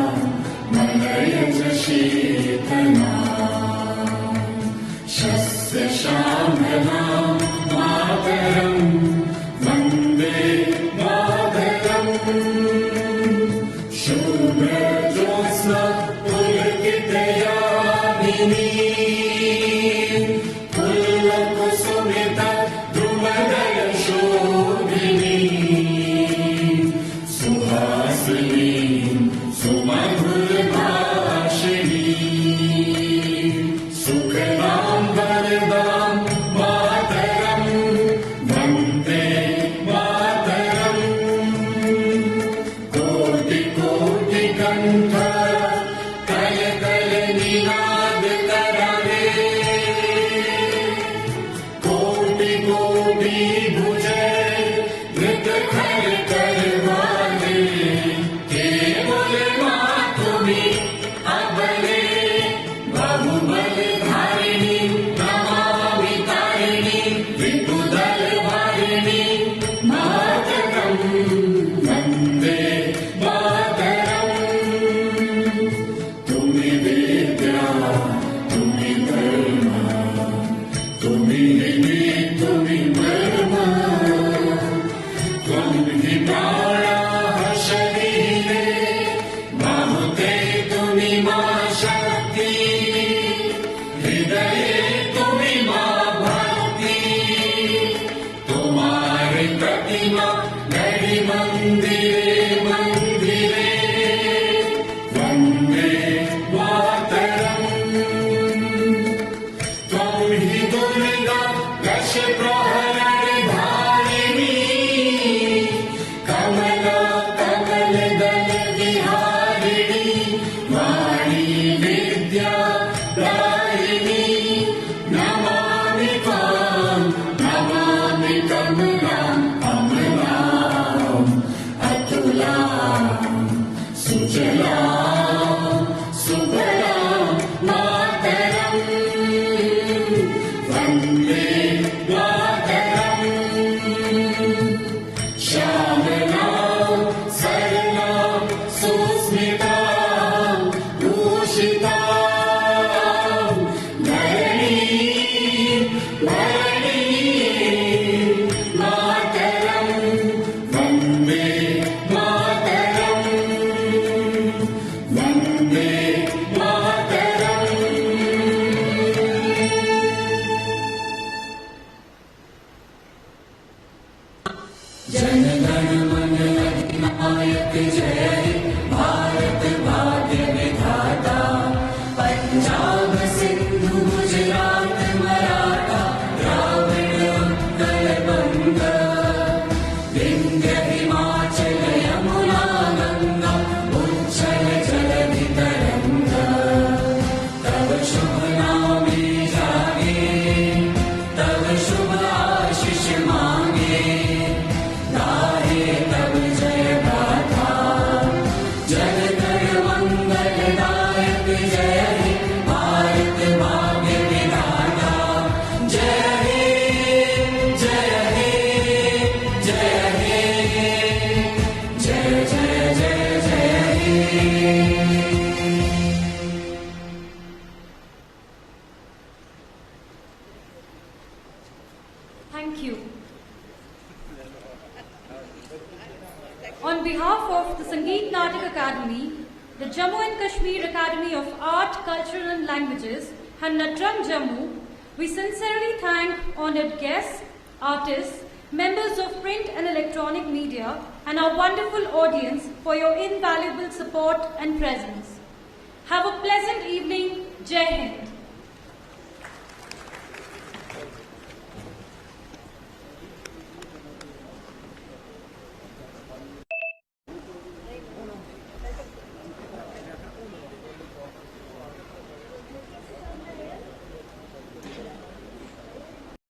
तुम्हारी प्रतिमा गढ़ी मंदिरे मंदिरे वंदे मातरम त्वं हि दुर्गा दश प्रहरण धारिणी कमला कमल दल विहारिणी वाणी विद्या दायिनी नमामि त्वां नमामि कमलाम् अमलाम् अतुलाम् सुजलाम् सुबलाम् मातरम् वन्दे मातरम् श्यामलाम् सरलाम् सुस्मिताम् भूषिताम् धरणीम् धरणीम् मातरम् वन्दे मातरम् वन्दे मातरम् जनगण मन अधिनायक जय हे भारत भाग्य विधाता पंजाब सिंधु गुजरात मराठा द्राविड़ उत्कल बंगा विंध्य हिमाचल यमुना गंगा उच्चल जलधि तरंगा तव शुभ नामे जागे तव शुभ आशीष मांगे गाहे तब जय गाथा जन गण मंगलदायक जय हे भारत भाग्य विधाता जय हे जय हे जय हे जय जय जय जय हे Thank you. On behalf of the Sangeet Natak Academy, the Jammu and Kashmir Academy of Art, Culture and Languages, and Natrang Jammu, we sincerely thank honored guests, artists, members of print and electronic media, and our wonderful audience for your invaluable support and presence. Have a pleasant evening. Jai Hind.